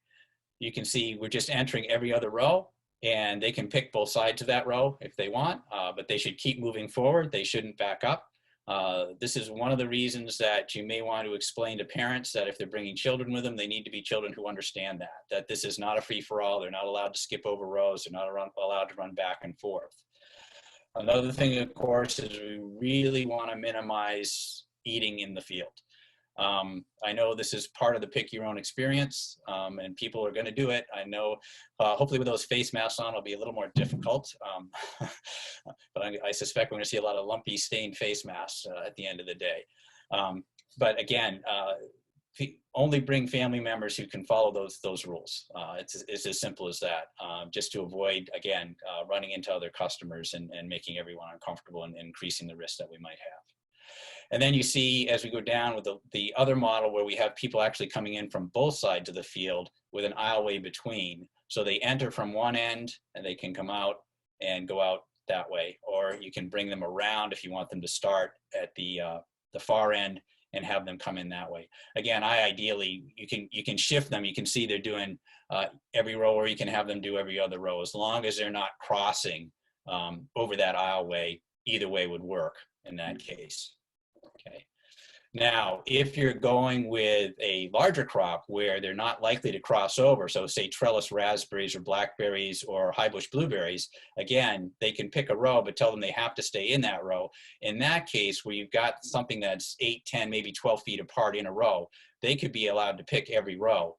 You can see we're just entering every other row, and they can pick both sides of that row if they want, but they should keep moving forward. They shouldn't back up. This is one of the reasons that you may want to explain to parents that if they're bringing children with them, they need to be children who understand that this is not a free-for-all. They're not allowed to skip over rows. They're not allowed to run back and forth. Another thing, of course, is we really want to minimize eating in the field. I know this is part of the pick your own experience, and people are going to do it. I know hopefully with those face masks on it'll be a little more difficult, but I suspect we're going to see a lot of lumpy stained face masks at the end of the day. But again, only bring family members who can follow those rules. It's as simple as that, just to avoid, again, running into other customers and making everyone uncomfortable and increasing the risk that we might have. And then you see, as we go down with the other model where we have people actually coming in from both sides of the field with an aisleway between. So they enter from one end and they can come out and go out that way, or you can bring them around if you want them to start at the far end and have them come in that way. Again, ideally, you can shift them. You can see they're doing every row, or you can have them do every other row, as long as they're not crossing over that aisleway. Either way would work in that case. Okay. Now, if you're going with a larger crop where they're not likely to cross over, so say trellis raspberries or blackberries or high bush blueberries, again, they can pick a row, but tell them they have to stay in that row. In that case, where you've got something that's 8, 10, maybe 12 feet apart in a row, they could be allowed to pick every row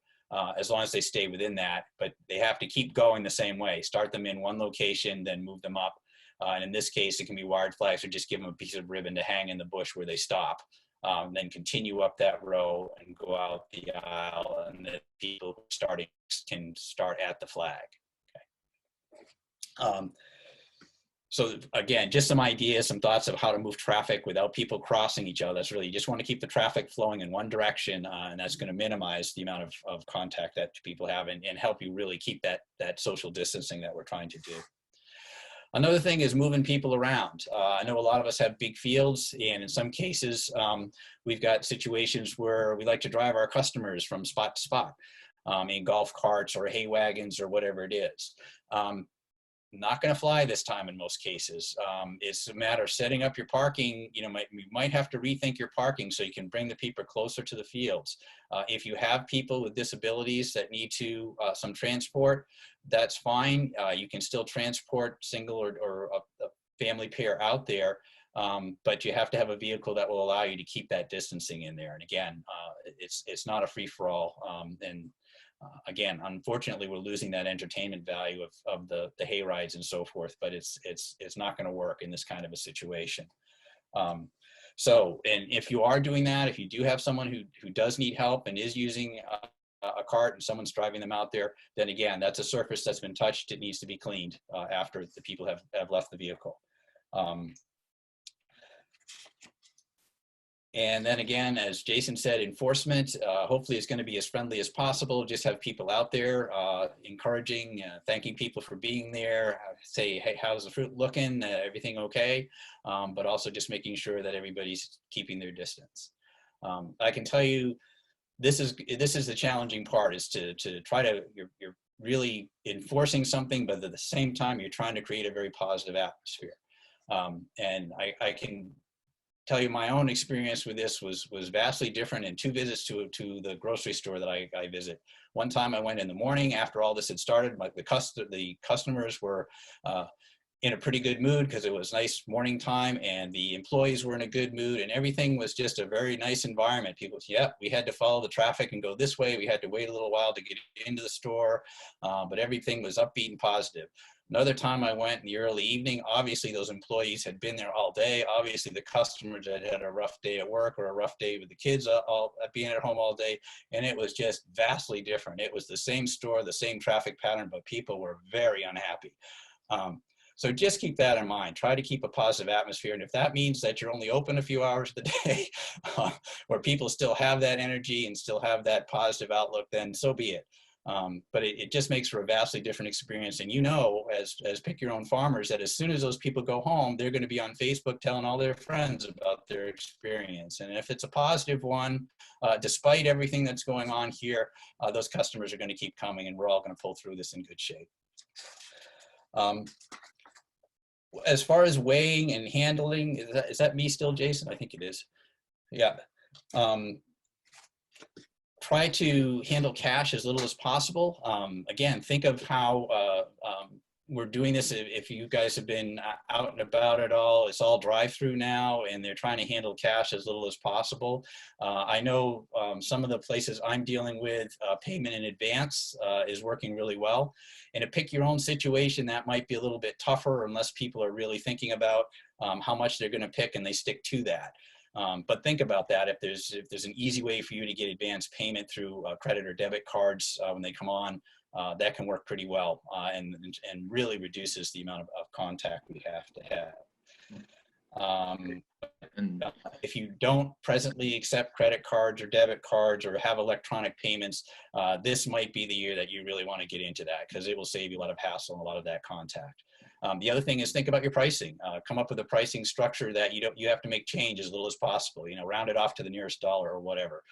as long as they stay within that, but they have to keep going the same way. Start them in one location, then move them up. And in this case, it can be wired flags, or just give them a piece of ribbon to hang in the bush where they stop. Then continue up that row and go out the aisle, and the people starting can start at the flag. Okay. So again, just some ideas, some thoughts of how to move traffic without people crossing each other. That's really, you just want to keep the traffic flowing in one direction, and that's going to minimize the amount of contact that people have, and help you really keep that social distancing that we're trying to do. Another thing is moving people around. I know a lot of us have big fields, and in some cases, we've got situations where we like to drive our customers from spot to spot in golf carts or hay wagons or whatever it is. Not going to fly this time in most cases. It's a matter of setting up your parking. You might have to rethink your parking so you can bring the people closer to the fields. If you have people with disabilities that need some transport, that's fine. You can still transport single or a family pair out there, but you have to have a vehicle that will allow you to keep that distancing in there. And again, it's not a free-for-all. Again, unfortunately, we're losing that entertainment value of the hay rides and so forth, but it's not going to work in this kind of a situation. And if you are doing that, if you do have someone who does need help and is using a cart and someone's driving them out there, then again, that's a surface that's been touched. It needs to be cleaned after the people have left the vehicle. And then again, as Jason said, enforcement, hopefully it's going to be as friendly as possible. Just have people out there encouraging, thanking people for being there, say, hey, how's the fruit looking? Everything okay? But also just making sure that everybody's keeping their distance. I can tell you, this is the challenging part, is to try to, you're really enforcing something, but at the same time, you're trying to create a very positive atmosphere. And I can tell you my own experience with this was vastly different in 2 visits to the grocery store that I visit. One time I went in the morning after all this had started. The customers were in a pretty good mood because it was nice morning time, and the employees were in a good mood, and everything was just a very nice environment. People said, yeah, we had to follow the traffic and go this way. We had to wait a little while to get into the store, but everything was upbeat and positive. Another time I went in the early evening, obviously those employees had been there all day. Obviously the customers had a rough day at work or a rough day with the kids all being at home all day. And it was just vastly different. It was the same store, the same traffic pattern, but people were very unhappy. So just keep that in mind. Try to keep a positive atmosphere. And if that means that you're only open a few hours a day, where people still have that energy and still have that positive outlook, then so be it. But it just makes for a vastly different experience. And as pick your own farmers, that as soon as those people go home, they're going to be on Facebook telling all their friends about their experience. And if it's a positive one, despite everything that's going on here, those customers are going to keep coming, and we're all going to pull through this in good shape. As far as weighing and handling, is that me still, Jason? I think it is. Yeah. Try to handle cash as little as possible. Again, think of how we're doing this. If you guys have been out and about at all, it's all drive-through now, and they're trying to handle cash as little as possible. I know some of the places I'm dealing with, payment in advance is working really well. In a pick your own situation, that might be a little bit tougher unless people are really thinking about how much they're going to pick and they stick to that. But think about that. If there's an easy way for you to get advanced payment through credit or debit cards when they come on, that can work pretty well and really reduces the amount of contact we have to have. If you don't presently accept credit cards or debit cards or have electronic payments, this might be the year that you really want to get into that, because it will save you a lot of hassle and a lot of that contact. The other thing is think about your pricing. Come up with a pricing structure that you have to make change as little as possible. Round it off to the nearest dollar or whatever.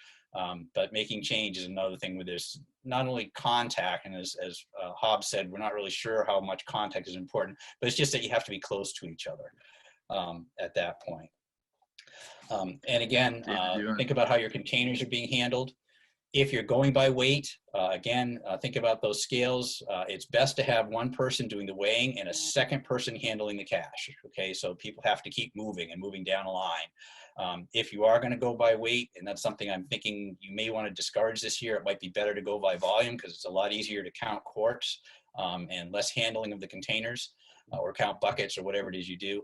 But making change is another thing where there's not only contact, and as Hobbs said, we're not really sure how much contact is important, but it's just that you have to be close to each other at that point. And again, think about how your containers are being handled. If you're going by weight, again, think about those scales. It's best to have one person doing the weighing and a second person handling the cash. Okay, so people have to keep moving and moving down a line. If you are going to go by weight, and that's something I'm thinking you may want to discourage this year, it might be better to go by volume, because it's a lot easier to count quarts and less handling of the containers, or count buckets or whatever it is you do,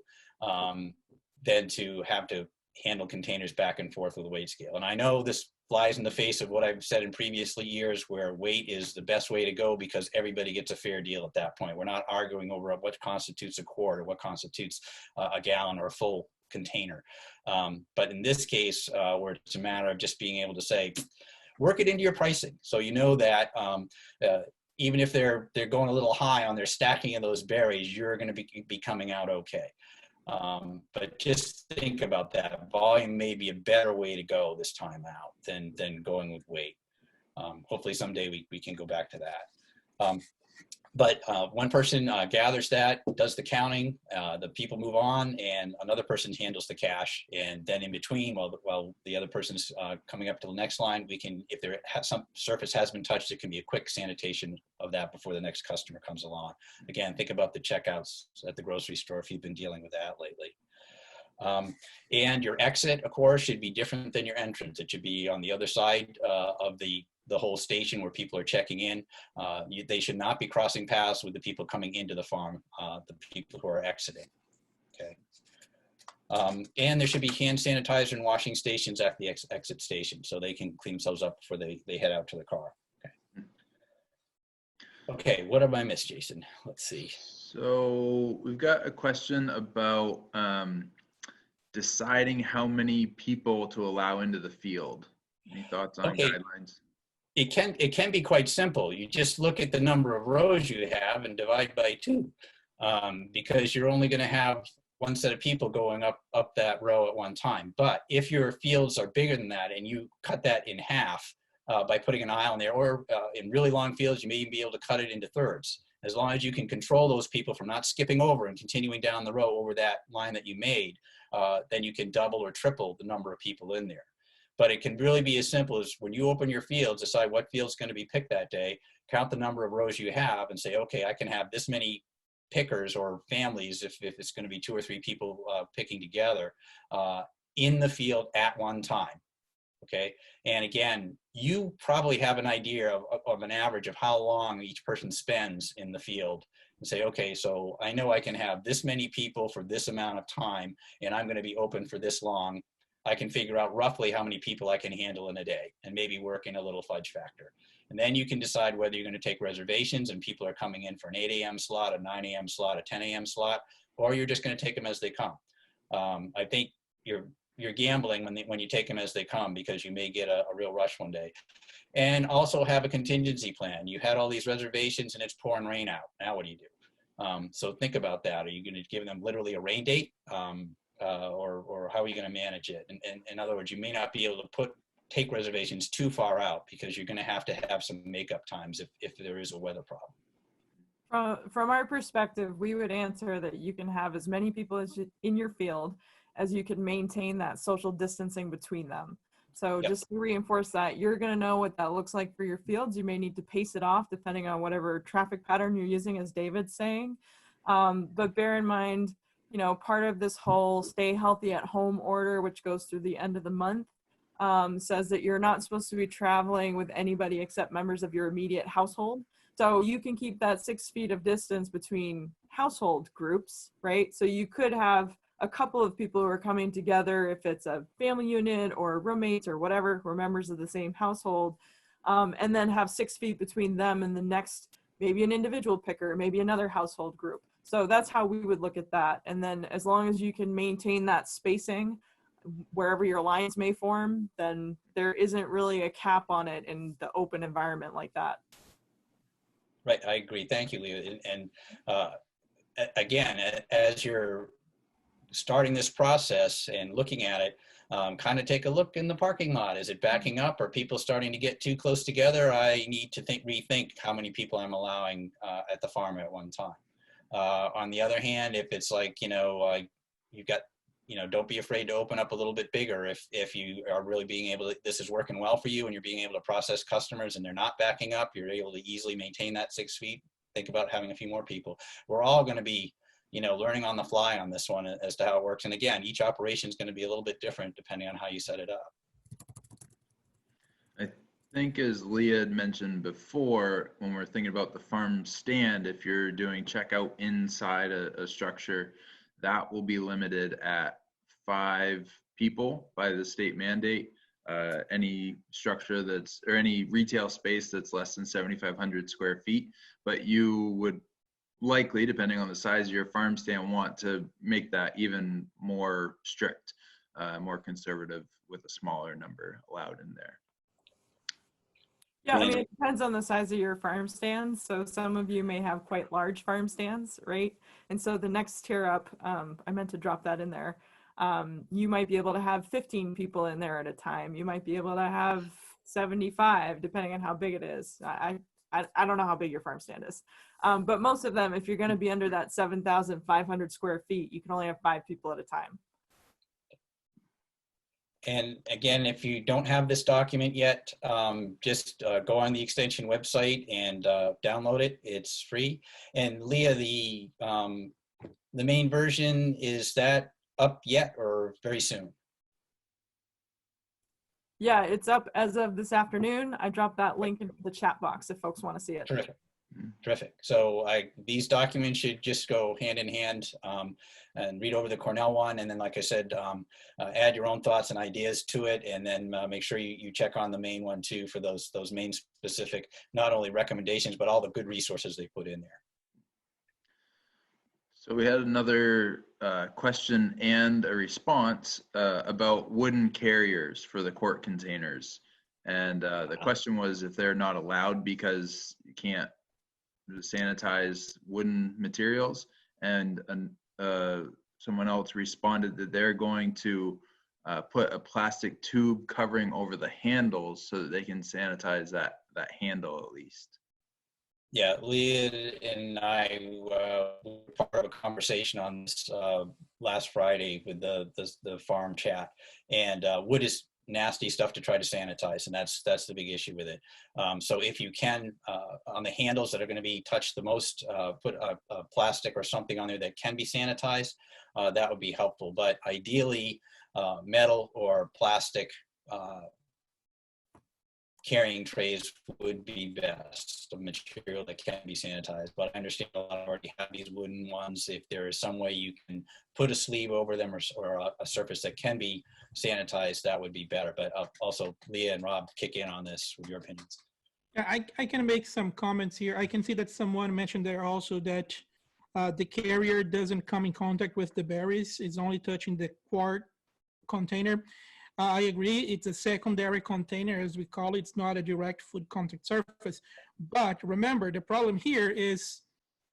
than to have to handle containers back and forth with a weight scale. And I know this flies in the face of what I've said in previous years, where weight is the best way to go because everybody gets a fair deal at that point. We're not arguing over what constitutes a quart or what constitutes a gallon or a full container. But in this case, where it's a matter of just being able to say, work it into your pricing. So you know that even if they're going a little high on their stacking of those berries, you're going to be coming out okay. But just think about that. Volume may be a better way to go this time out than going with weight. Hopefully someday we can go back to that. But one person gathers that, does the counting, the people move on, and another person handles the cash. And then in between, while the other person's coming up to the next line, we can, if some surface has been touched, it can be a quick sanitation of that before the next customer comes along. Again, think about the checkouts at the grocery store if you've been dealing with that lately. And your exit, of course, should be different than your entrance. It should be on the other side of the whole station where people are checking in. They should not be crossing paths with the people coming into the farm, the people who are exiting. Okay. And there should be hand sanitizer and washing stations at the exit station, so they can clean themselves up before they head out to the car. Okay. Okay, what have I missed, Jason? Let's see. So we've got a question about deciding how many people to allow into the field. Any thoughts on guidelines? It can be quite simple. You just look at the number of rows you have and divide by 2, because you're only going to have one set of people going up that row at one time. But if your fields are bigger than that and you cut that in half by putting an aisle in there, or in really long fields, you may even be able to cut it into thirds. As long as you can control those people from not skipping over and continuing down the row over that line that you made, then you can double or triple the number of people in there. But it can really be as simple as when you open your fields, decide what field's going to be picked that day, count the number of rows you have, and say, okay, I can have this many pickers or families, if it's going to be 2 or 3 people picking together, in the field at one time. Okay. And again, you probably have an idea of an average of how long each person spends in the field, and say, okay, so I know I can have this many people for this amount of time, and I'm going to be open for this long. I can figure out roughly how many people I can handle in a day, and maybe work in a little fudge factor. And then you can decide whether you're going to take reservations and people are coming in for an 8 a.m. slot, a 9 a.m. slot, a 10 a.m. slot, or you're just going to take them as they come. I think you're gambling when you take them as they come, because you may get a real rush one day. And also have a contingency plan. You had all these reservations and it's pouring rain out. Now what do you do? So think about that. Are you going to give them literally a rain date? Or how are you going to manage it? And in other words, you may not be able to take reservations too far out, because you're going to have some makeup times if there is a weather problem. From our perspective, we would answer that you can have as many people in your field as you can maintain that social distancing between them. So Yep. Just to reinforce that, you're going to know what that looks like for your fields. You may need to pace it off depending on whatever traffic pattern you're using, as David's saying. But bear in mind, part of this whole stay healthy at home order, which goes through the end of the month, says that you're not supposed to be traveling with anybody except members of your immediate household. So you can keep that 6 feet of distance between household groups, right? So you could have a couple of people who are coming together, if it's a family unit or roommates or whatever, who are members of the same household, and then have 6 feet between them and the next, maybe an individual picker, maybe another household group. So that's how we would look at that. And then as long as you can maintain that spacing wherever your lines may form, then there isn't really a cap on it in the open environment like that. Right, I agree. Thank you, Leah. And again, as you're starting this process and looking at it, kind of take a look in the parking lot. Is it backing up? Are people starting to get too close together? I need to rethink how many people I'm allowing at the farm at one time. On the other hand, if it's like, you've got, don't be afraid to open up a little bit bigger if you are really being able to, this is working well for you and you're being able to process customers and they're not backing up, you're able to easily maintain that 6 feet. Think about having a few more people. We're all going to be, learning on the fly on this one as to how it works. And again, each operation is going to be a little bit different depending on how you set it up. I think as Leah had mentioned before, when we're thinking about the farm stand, if you're doing checkout inside a structure, that will be limited at 5 people by the state mandate. Any structure or any retail space that's less than 7,500 square feet, but you would likely, depending on the size of your farm stand, want to make that even more strict, more conservative with a smaller number allowed in there. Yeah, I mean, it depends on the size of your farm stands. So some of you may have quite large farm stands, right? And so the next tier up, I meant to drop that in there. You might be able to have 15 people in there at a time. You might be able to have 75, depending on how big it is. I don't know how big your farm stand is. But most of them, if you're going to be under that 7,500 square feet, you can only have 5 people at a time. And again, if you don't have this document yet, just go on the extension website and download it. It's free. And Leah, the main version, is that up yet or very soon? Yeah, it's up as of this afternoon. I dropped that link into the chat box if folks want to see it. Terrific. Terrific. So these documents should just go hand in hand, and read over the Cornell one. And then, like I said, add your own thoughts and ideas to it. And then make sure you check on the Maine one too for those Maine specific, not only recommendations, but all the good resources they put in there. So we had another question and a response about wooden carriers for the quart containers. And the question was if they're not allowed because you can't sanitize wooden materials. And someone else responded that they're going to put a plastic tube covering over the handles so that they can sanitize that handle at least. Yeah, Leah and I were part of a conversation on this last Friday with the farm chat, and wood is nasty stuff to try to sanitize, and that's the big issue with it. So if you can, on the handles that are going to be touched the most, put a plastic or something on there that can be sanitized, that would be helpful. But ideally, metal or plastic carrying trays would be best, the material that can be sanitized. But I understand a lot already have these wooden ones. If there is some way you can put a sleeve over them or a surface that can be sanitized, that would be better. But also, Leah and Rob, kick in on this with your opinions. Yeah, I can make some comments here. I can see that someone mentioned there also that the carrier doesn't come in contact with the berries. It's only touching the quart container. I agree, it's a secondary container, as we call it. It's not a direct food contact surface. But remember, the problem here is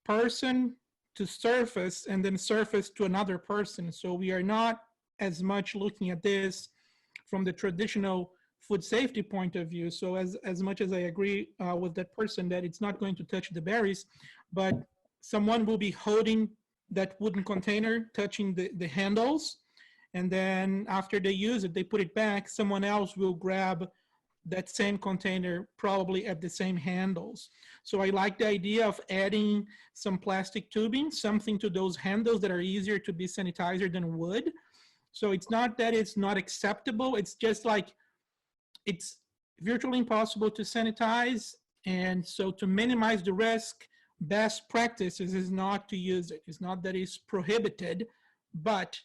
person to surface and then surface to another person. So we are not as much looking at this from the traditional food safety point of view. So as much as I agree with that person that it's not going to touch the berries, but someone will be holding that wooden container, touching the handles. And then after they use it, they put it back, someone else will grab that same container, probably at the same handles. So I like the idea of adding some plastic tubing, something to those handles that are easier to be sanitized than wood. So it's not that it's not acceptable, it's just like, it's virtually impossible to sanitize. And so to minimize the risk, best practices is not to use it. It's not that it's prohibited, but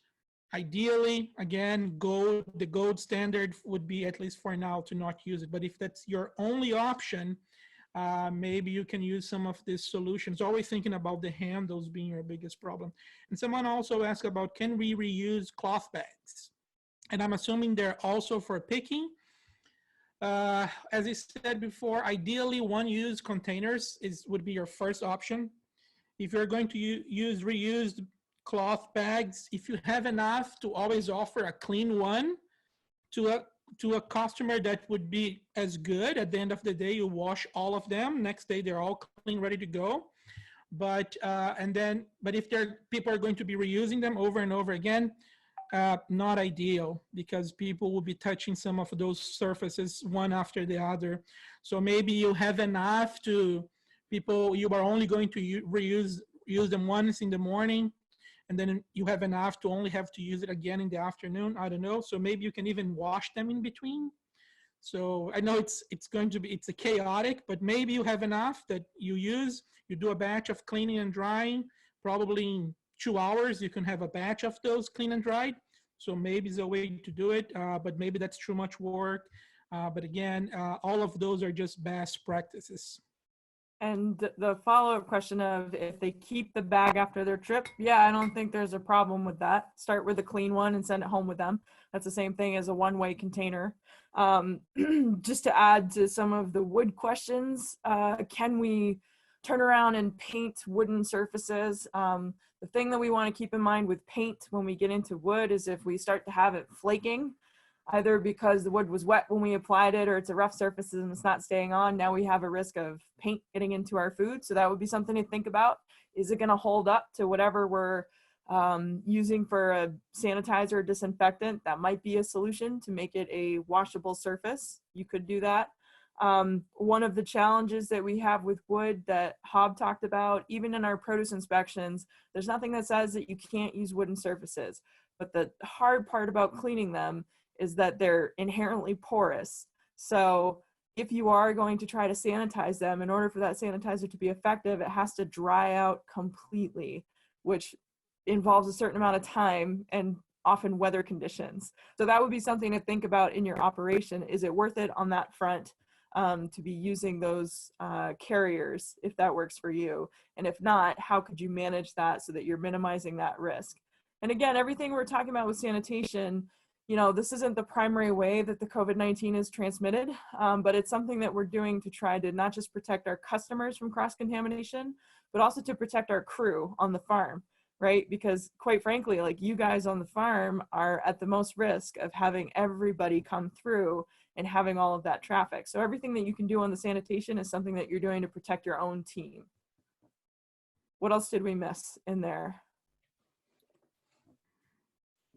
Ideally, again, the gold standard would be, at least for now, to not use it. But if that's your only option, maybe you can use some of these solutions. Always thinking about the handles being your biggest problem. And someone also asked about, can we reuse cloth bags? And I'm assuming they're also for picking. As I said before, ideally one-use containers would be your first option. If you're going to use reused cloth bags, if you have enough, to always offer a clean one to a customer that would be as good. At the end of the day, you wash all of them. Next day, they're all clean, ready to go. But if people are going to be reusing them over and over again, not ideal, because people will be touching some of those surfaces one after the other. So maybe you have enough you are only going to use them once in the morning, and then you have enough to only have to use it again in the afternoon. I don't know. So maybe you can even wash them in between. So I know it's a chaotic, but maybe you have enough that you do a batch of cleaning and drying. Probably in 2 hours, you can have a batch of those clean and dried. So maybe it's a way to do it, but maybe that's too much work. But again, all of those are just best practices. And the follow-up question of if they keep the bag after their trip, yeah, I don't think there's a problem with that. Start with a clean one and send it home with them. That's the same thing as a one-way container. Just to add to some of the wood questions, can we turn around and paint wooden surfaces? The thing that we want to keep in mind with paint when we get into wood is if we start to have it flaking, either because the wood was wet when we applied it or it's a rough surface and it's not staying on, now we have a risk of paint getting into our food. So that would be something to think about. Is it going to hold up to whatever we're using for a sanitizer or disinfectant? That might be a solution to make it a washable surface. You could do that. One of the challenges that we have with wood that Hob talked about, even in our produce inspections, there's nothing that says that you can't use wooden surfaces. But the hard part about cleaning them is that they're inherently porous. So if you are going to try to sanitize them, in order for that sanitizer to be effective, it has to dry out completely, which involves a certain amount of time and often weather conditions. So that would be something to think about in your operation. Is it worth it on that front to be using those carriers if that works for you? And if not, how could you manage that so that you're minimizing that risk? And again, everything we're talking about with sanitation, this isn't the primary way that the COVID-19 is transmitted, but it's something that we're doing to try to not just protect our customers from cross-contamination, but also to protect our crew on the farm, right? Because quite frankly, like, you guys on the farm are at the most risk of having everybody come through and having all of that traffic. So everything that you can do on the sanitation is something that you're doing to protect your own team. What else did we miss in there?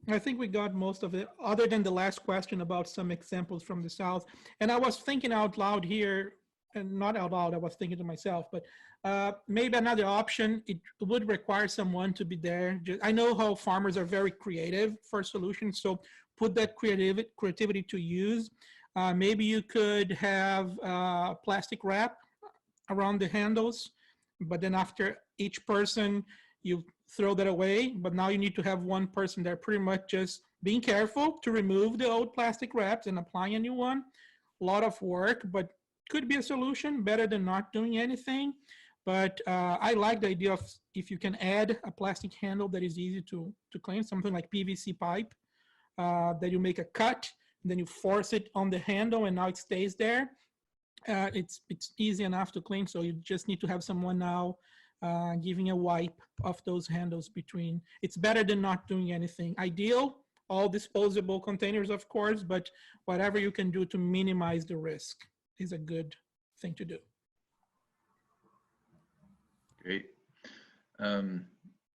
I think we got most of it, other than the last question about some examples from the South. And I was thinking out loud here, and not out loud, I was thinking to myself, but maybe another option, it would require someone to be there. I know how farmers are very creative for solutions, so put that creativity to use. Maybe you could have plastic wrap around the handles, but then after each person, you throw that away. But now you need to have one person there pretty much just being careful to remove the old plastic wraps and applying a new one. A lot of work, but could be a solution, better than not doing anything. But I like the idea of if you can add a plastic handle that is easy to clean, something like PVC pipe, that you make a cut, then you force it on the handle and now it stays there. It's easy enough to clean, so you just need to have someone now giving a wipe of those handles between. It's better than not doing anything. Ideal, all disposable containers, of course, but whatever you can do to minimize the risk is a good thing to do. Great.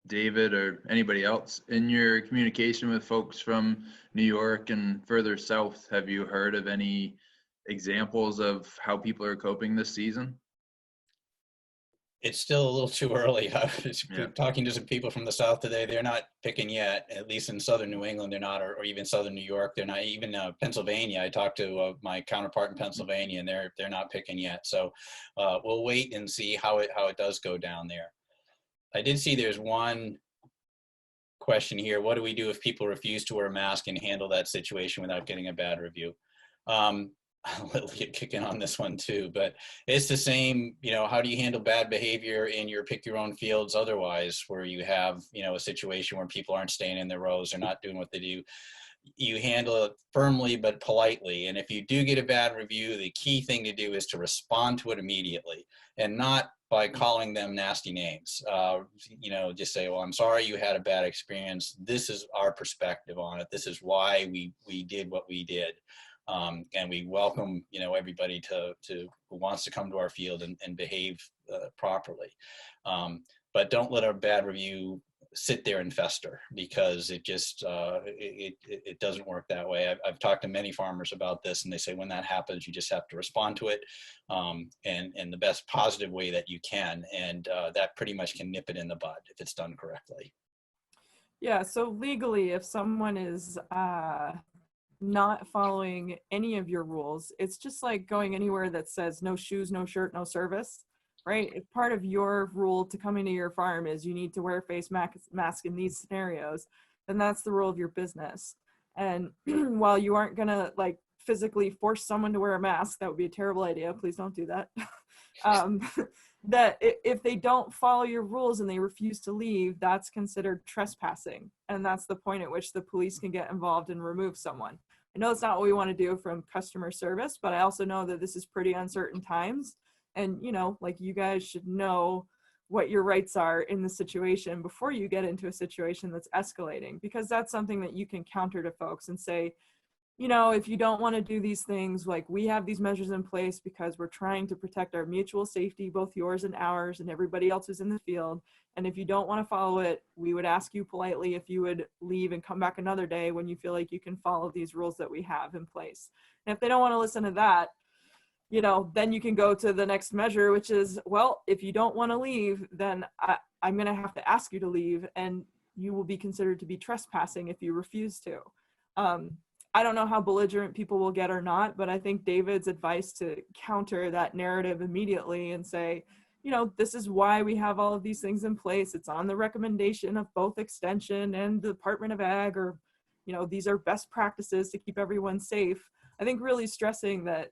David or anybody else, in your communication with folks from New York and further south, have you heard of any examples of how people are coping this season? It's still a little too early. I was talking to some people from the South today. They're not picking yet, at least in Southern New England, they're not, or even Southern New York. They're not, even Pennsylvania. I talked to my counterpart in Pennsylvania, and they're not picking yet. So we'll wait and see how it does go down there. I did see there's one question here. What do we do if people refuse to wear a mask and handle that situation without getting a bad review? I'll let Leah kick in on this one too, but it's the same, you know, how do you handle bad behavior in your pick your own fields otherwise, where you have, you know, a situation where people aren't staying in their rows, they're not doing what they do. You handle it firmly but politely. And if you do get a bad review, the key thing to do is to respond to it immediately, and not by calling them nasty names. You know, just say, well, I'm sorry you had a bad experience. This is our perspective on it. This is why we did what we did. And we welcome, you know, everybody to who wants to come to our field and behave properly. But don't let a bad review sit there and fester, because it just it doesn't work that way. I've talked to many farmers about this, and they say when that happens, you just have to respond to it in the best positive way that you can, and that pretty much can nip it in the bud if it's done correctly. Yeah, so legally, if someone is not following any of your rules, it's just like going anywhere that says no shoes, no shirt, no service, right? If part of your rule to come into your farm is you need to wear a face mask in these scenarios, then that's the rule of your business. And while you aren't gonna like physically force someone to wear a mask, that would be a terrible idea, please don't do that. That if they don't follow your rules and they refuse to leave, that's considered trespassing. And that's the point at which the police can get involved and remove someone. I know it's not what we want to do from customer service, but I also know that this is pretty uncertain times. And, you know, like, you guys should know what your rights are in the situation before you get into a situation that's escalating, because that's something that you can counter to folks and say, you know, if you don't want to do these things, like, we have these measures in place because we're trying to protect our mutual safety, both yours and ours and everybody else who's in the field. And if you don't want to follow it, we would ask you politely if you would leave and come back another day when you feel like you can follow these rules that we have in place. And if they don't want to listen to that, you know, then you can go to the next measure, which is, well, if you don't want to leave, then I'm going to have to ask you to leave, and you will be considered to be trespassing if you refuse to. I don't know how belligerent people will get or not, but I think David's advice to counter that narrative immediately and say, you know, this is why we have all of these things in place. It's on the recommendation of both Extension and the Department of Ag, or, you know, these are best practices to keep everyone safe. I think really stressing that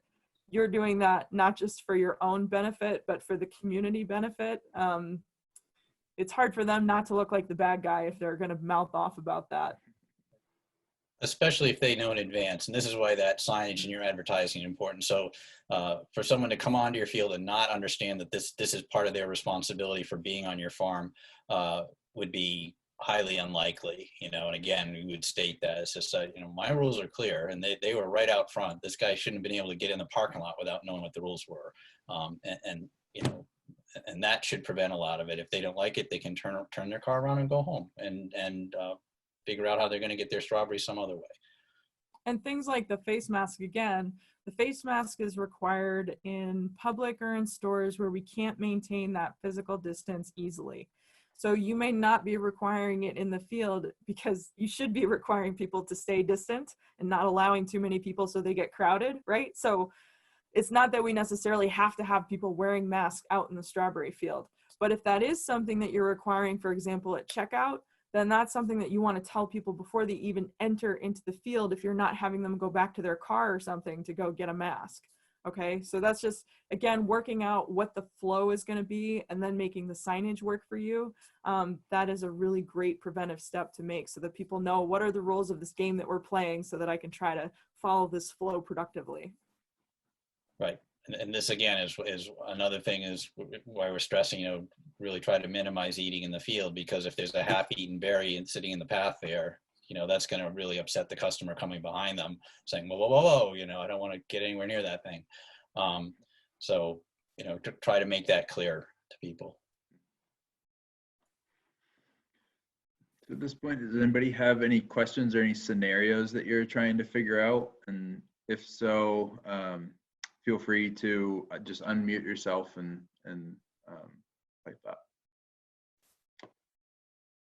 you're doing that not just for your own benefit, but for the community benefit. It's hard for them not to look like the bad guy if they're going to mouth off about that. Especially if they know in advance. And this is why that signage in your advertising is important. So for someone to come onto your field and not understand that this is part of their responsibility for being on your farm would be highly unlikely, you know. And again, we would state that it's just, you know, my rules are clear, and they were right out front. This guy shouldn't have been able to get in the parking lot without knowing what the rules were. And you know, and that should prevent a lot of it. If they don't like it, they can turn their car around and go home and figure out how they're going to get their strawberries some other way. And things like the face mask, again, the face mask is required in public or in stores where we can't maintain that physical distance easily. So you may not be requiring it in the field, because you should be requiring people to stay distant and not allowing too many people so they get crowded, right? So it's not that we necessarily have to have people wearing masks out in the strawberry field. But if that is something that you're requiring, for example, at checkout, then that's something that you want to tell people before they even enter into the field, if you're not having them go back to their car or something to go get a mask. Okay, so that's just, again, working out what the flow is going to be and then making the signage work for you. That is a really great preventive step to make, so that people know what are the rules of this game that we're playing, so that I can try to follow this flow productively. Right. And this again is another thing, is why we're stressing, you know, really try to minimize eating in the field, because if there's a half-eaten berry and sitting in the path there, you know, that's going to really upset the customer coming behind them, saying, whoa, whoa, whoa, whoa, you know, I don't want to get anywhere near that thing. So, you know, to try to make that clear to people. At this point, does anybody have any questions or any scenarios that you're trying to figure out? And if so, feel free to just unmute yourself and pipe up.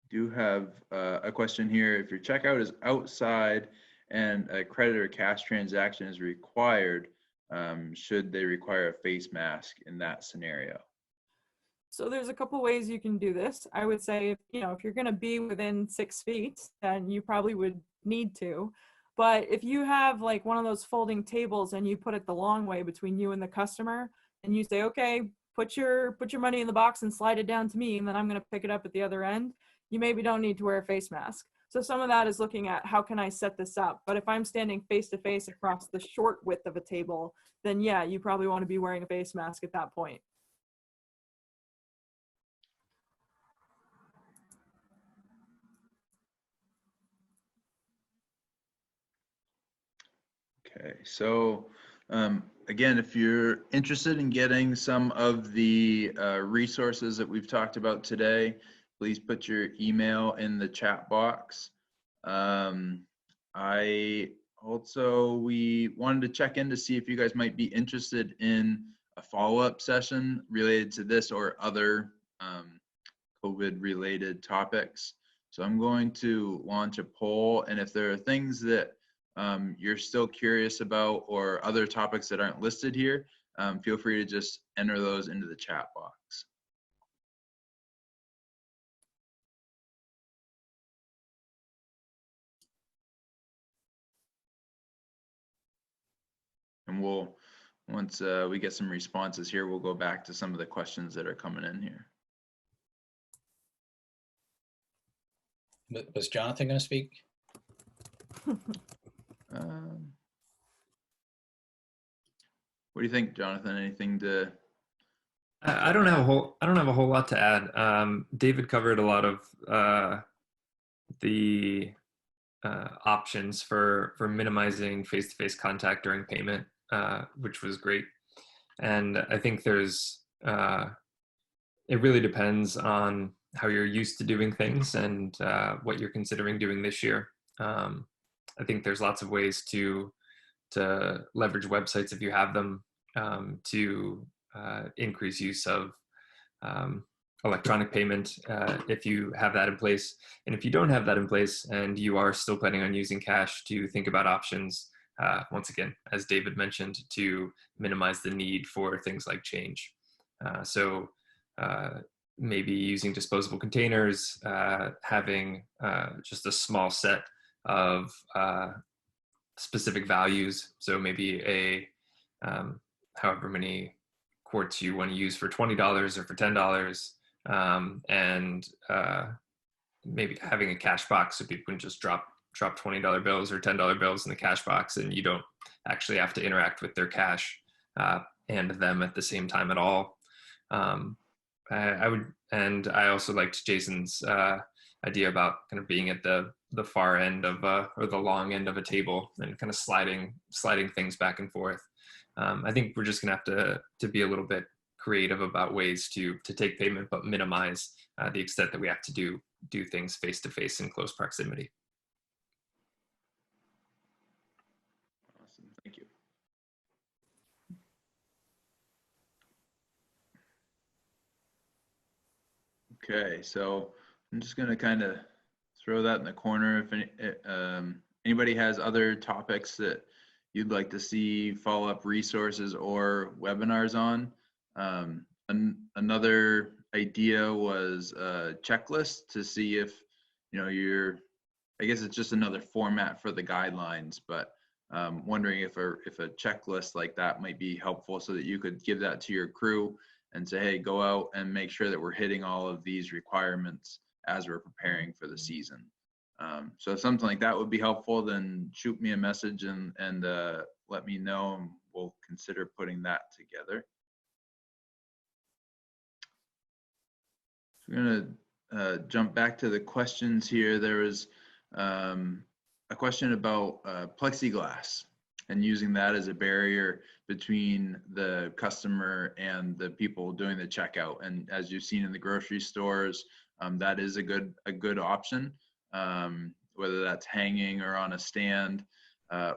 Do have a question here. If your checkout is outside and a credit or cash transaction is required, should they require a face mask in that scenario? So there's a couple ways you can do this. I would say, if you're going to be within 6 feet, then you probably would need to. But if you have like one of those folding tables and you put it the long way between you and the customer, and you say, okay, put your money in the box and slide it down to me, and then I'm going to pick it up at the other end, you maybe don't need to wear a face mask. So some of that is looking at how can I set this up. But if I'm standing face to face across the short width of a table, then yeah, you probably want to be wearing a face mask at that point. Okay, so again, if you're interested in getting some of the resources that we've talked about today, please put your email in the chat box. We wanted to check in to see if you guys might be interested in a follow-up session related to this or other COVID-related topics. So I'm going to launch a poll, and if there are things that you're still curious about or other topics that aren't listed here, feel free to just enter those into the chat box. And once we get some responses here, we'll go back to some of the questions that are coming in here. Was Jonathan going to speak? What do you think, Jonathan? Anything to? I don't have a whole lot to add. David covered a lot of the options for minimizing face-to-face contact during payment, which was great. And I think there's it really depends on how you're used to doing things and what you're considering doing this year. I think there's lots of ways to leverage websites if you have them, to increase use of electronic payment if you have that in place. And if you don't have that in place and you are still planning on using cash, to think about options, once again, as David mentioned, to minimize the need for things like change. So maybe using disposable containers, having just a small set of specific values. So maybe however many quarts you want to use for $20 or for $10, and maybe having a cash box so people can just drop $20 bills or $10 bills in the cash box, and you don't actually have to interact with their cash and them at the same time at all. I also liked Jason's idea about kind of being at the far end of or the long end of a table and kind of sliding things back and forth. I think we're just gonna have to be a little bit creative about ways to take payment, but minimize the extent that we have to do things face to face in close proximity. Awesome, thank you. Okay, so I'm just gonna kind of throw that in the corner. If anybody has other topics that you'd like to see follow-up resources or webinars on. Another idea was a checklist to see if, I guess it's just another format for the guidelines, but wondering if a checklist like that might be helpful so that you could give that to your crew and say, hey, go out and make sure that we're hitting all of these requirements as we're preparing for the season. So if something like that would be helpful, then shoot me a message and let me know, and we'll consider putting that together. So we're gonna jump back to the questions here. There was a question about plexiglass and using that as a barrier between the customer and the people doing the checkout. And as you've seen in the grocery stores, that is a good option. Whether that's hanging or on a stand.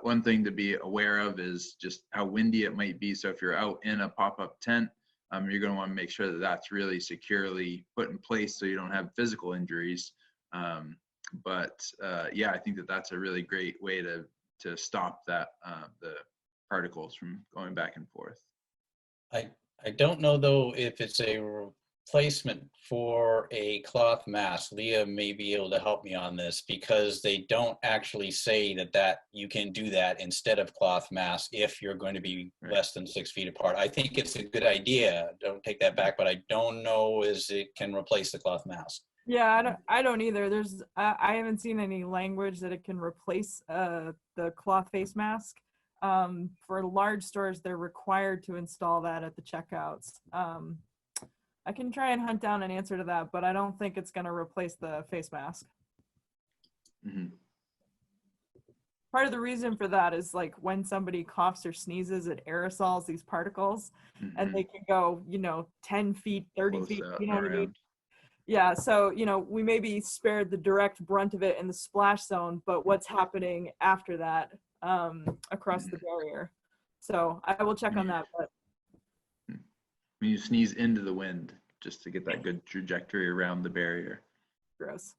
One thing to be aware of is just how windy it might be. So if you're out in a pop-up tent, you're going to want to make sure that that's really securely put in place so you don't have physical injuries. Yeah, I think that that's a really great way to stop that the particles from going back and forth. I don't know though if it's a placement for a cloth mask, Leah may be able to help me on this, because they don't actually say that you can do that instead of cloth mask if you're going to be less than 6 feet apart. I think it's a good idea. Don't take that back, but I don't know as it can replace the cloth mask. Yeah, I don't either. I haven't seen any language that it can replace the cloth face mask. For large stores, they're required to install that at the checkouts. I can try and hunt down an answer to that, but I don't think it's going to replace the face mask. Mm-hmm. Part of the reason for that is like when somebody coughs or sneezes, it aerosols these particles, Mm-hmm. and they can go, 10 feet, 30 Close feet, out you know what I mean? around. Yeah, so, we may be spared the direct brunt of it in the splash zone, but what's happening after that across the barrier? So I will check on that. But When you sneeze into the wind, just to get that good trajectory around the barrier. gross.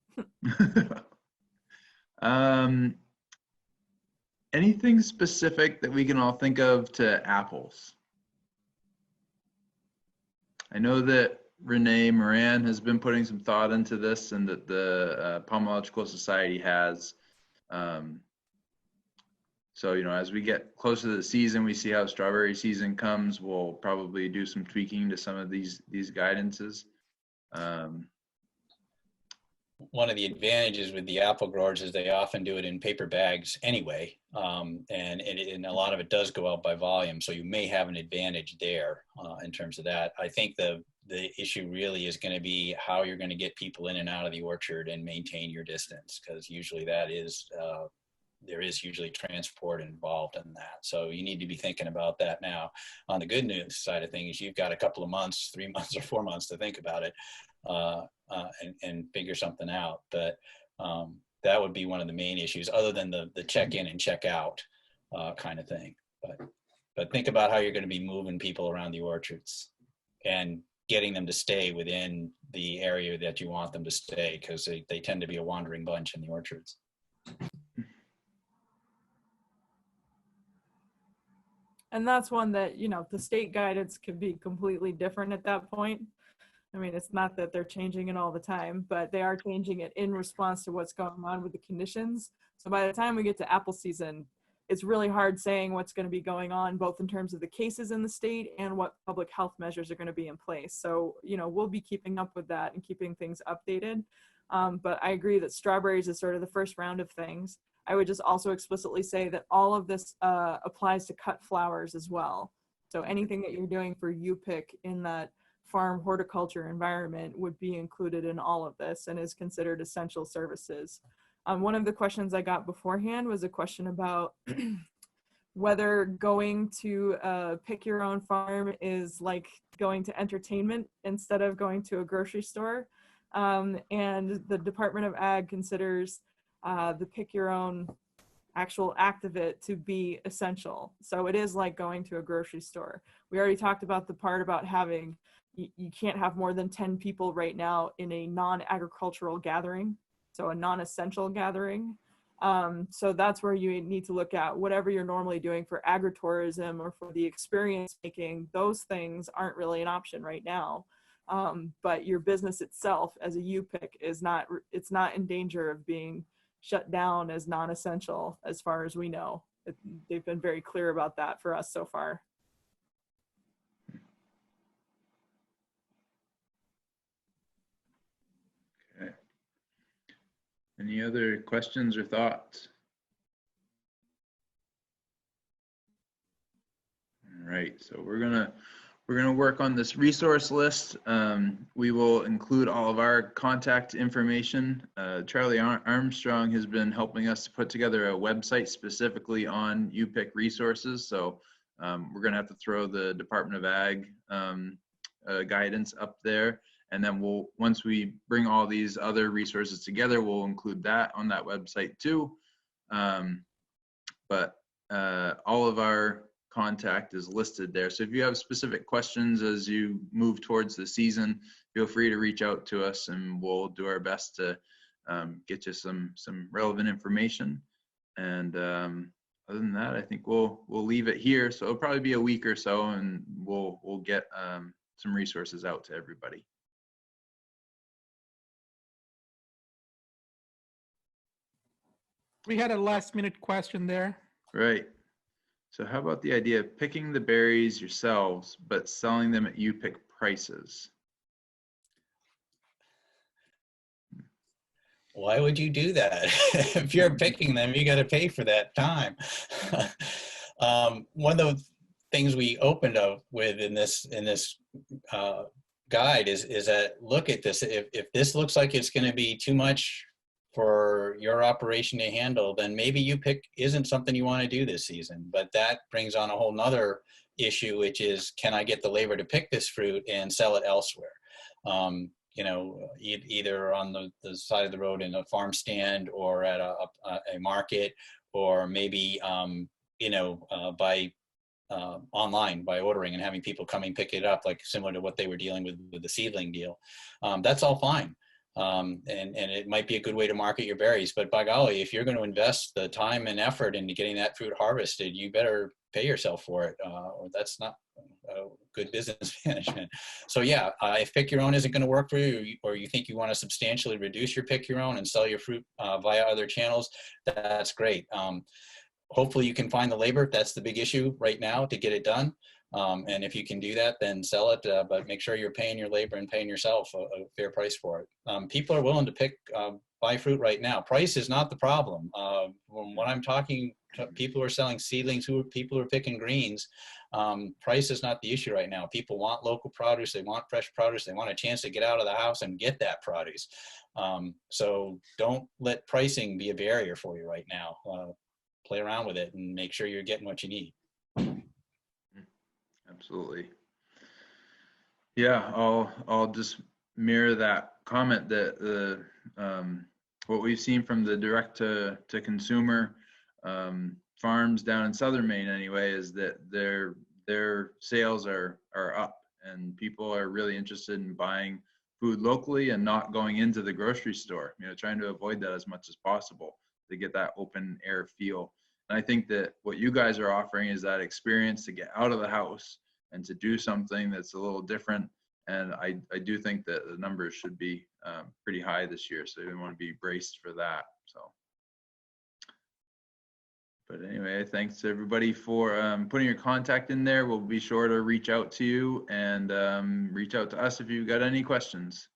Anything specific that we can all think of to apples? I know that Renee Moran has been putting some thought into this, and that the Pomological Society has. So, as we get closer to the season, we see how strawberry season comes, we'll probably do some tweaking to some of these guidances. One of the advantages with the apple growers is they often do it in paper bags anyway, and a lot of it does go out by volume, so you may have an advantage there in terms of that. I think the issue really is going to be how you're going to get people in and out of the orchard and maintain your distance, because usually that is there is usually transport involved in that. So you need to be thinking about that now. On the good news side of things, you've got a couple of months, 3 months or 4 months to think about it and figure something out. But that would be one of the main issues, other than the check in and check out kind of thing. But think about how you're going to be moving people around the orchards and getting them to stay within the area that you want them to stay, because they tend to be a wandering bunch in the orchards. And that's one that, the state guidance could be completely different at that point. I mean, it's not that they're changing it all the time, but they are changing it in response to what's going on with the conditions. So by the time we get to apple season, it's really hard saying what's going to be going on, both in terms of the cases in the state and what public health measures are going to be in place. So, we'll be keeping up with that and keeping things updated. But I agree that strawberries is sort of the first round of things. I would just also explicitly say that all of this applies to cut flowers as well. So anything that you're doing for U-pick in that farm horticulture environment would be included in all of this and is considered essential services. One of the questions I got beforehand was a question about whether going to pick your own farm is like going to entertainment instead of going to a grocery store. And the Department of Ag considers the pick your own actual act of it to be essential. So it is like going to a grocery store. We already talked about the part about having, you can't have more than 10 people right now in a non-agricultural gathering, so a non-essential gathering. So that's where you need to look at whatever you're normally doing for agritourism or for the experience making. Those things aren't really an option right now. But your business itself as a U-pick it's not in danger of being shut down as non-essential as far as we know. They've been very clear about that for us so far. Okay. Any other questions or thoughts? All right, so we're gonna work on this resource list. We will include all of our contact information. Charlie Armstrong has been helping us to put together a website specifically on U-pick resources. So we're gonna have to throw the Department of Ag guidance up there. And then once we bring all these other resources together, we'll include that on that website too. But all of our contact is listed there. So if you have specific questions as you move towards the season, feel free to reach out to us and we'll do our best to get you some relevant information. And other than that, I think we'll leave it here. So it'll probably be a week or so and we'll get some resources out to everybody. We had a last minute question there. Right. So how about the idea of picking the berries yourselves, but selling them at you pick prices? Why would you do that? If you're picking them, you got to pay for that time. One of the things we opened up with in this guide is that look at this. If this looks like it's going to be too much for your operation to handle, then maybe you pick isn't something you want to do this season. But that brings on a whole nother issue, which is, can I get the labor to pick this fruit and sell it elsewhere? You know, either on the side of the road in a farm stand or at a market, or maybe, you know, by online by ordering and having people come and pick it up, like similar to what they were dealing with the seedling deal. That's all fine. And it might be a good way to market your berries, but by golly, if you're going to invest the time and effort into getting that fruit harvested, you better pay yourself for it, or that's not good business management. So yeah, if pick your own isn't going to work for you, or you think you want to substantially reduce your pick your own and sell your fruit via other channels, that's great. Hopefully you can find the labor. That's the big issue right now to get it done. And if you can do that, then sell it, but make sure you're paying your labor and paying yourself a fair price for it. People are willing to buy fruit right now. Price is not the problem. When I'm talking to people who are selling seedlings, people who are picking greens, price is not the issue right now. People want local produce, they want fresh produce, they want a chance to get out of the house and get that produce. So don't let pricing be a barrier for you right now. Play around with it and make sure you're getting what you need. Absolutely. Yeah, I'll just mirror that comment that what we've seen from the direct to consumer farms down in southern Maine anyway is that their sales are up, and people are really interested in buying food locally and not going into the grocery store, you know, trying to avoid that as much as possible to get that open air feel. And I think that what you guys are offering is that experience to get out of the house and to do something that's a little different. And I do think that the numbers should be pretty high this year, so we want to be braced for that. So, but anyway, thanks to everybody for putting your contact in there. We'll be sure to reach out to you and reach out to us if you've got any questions.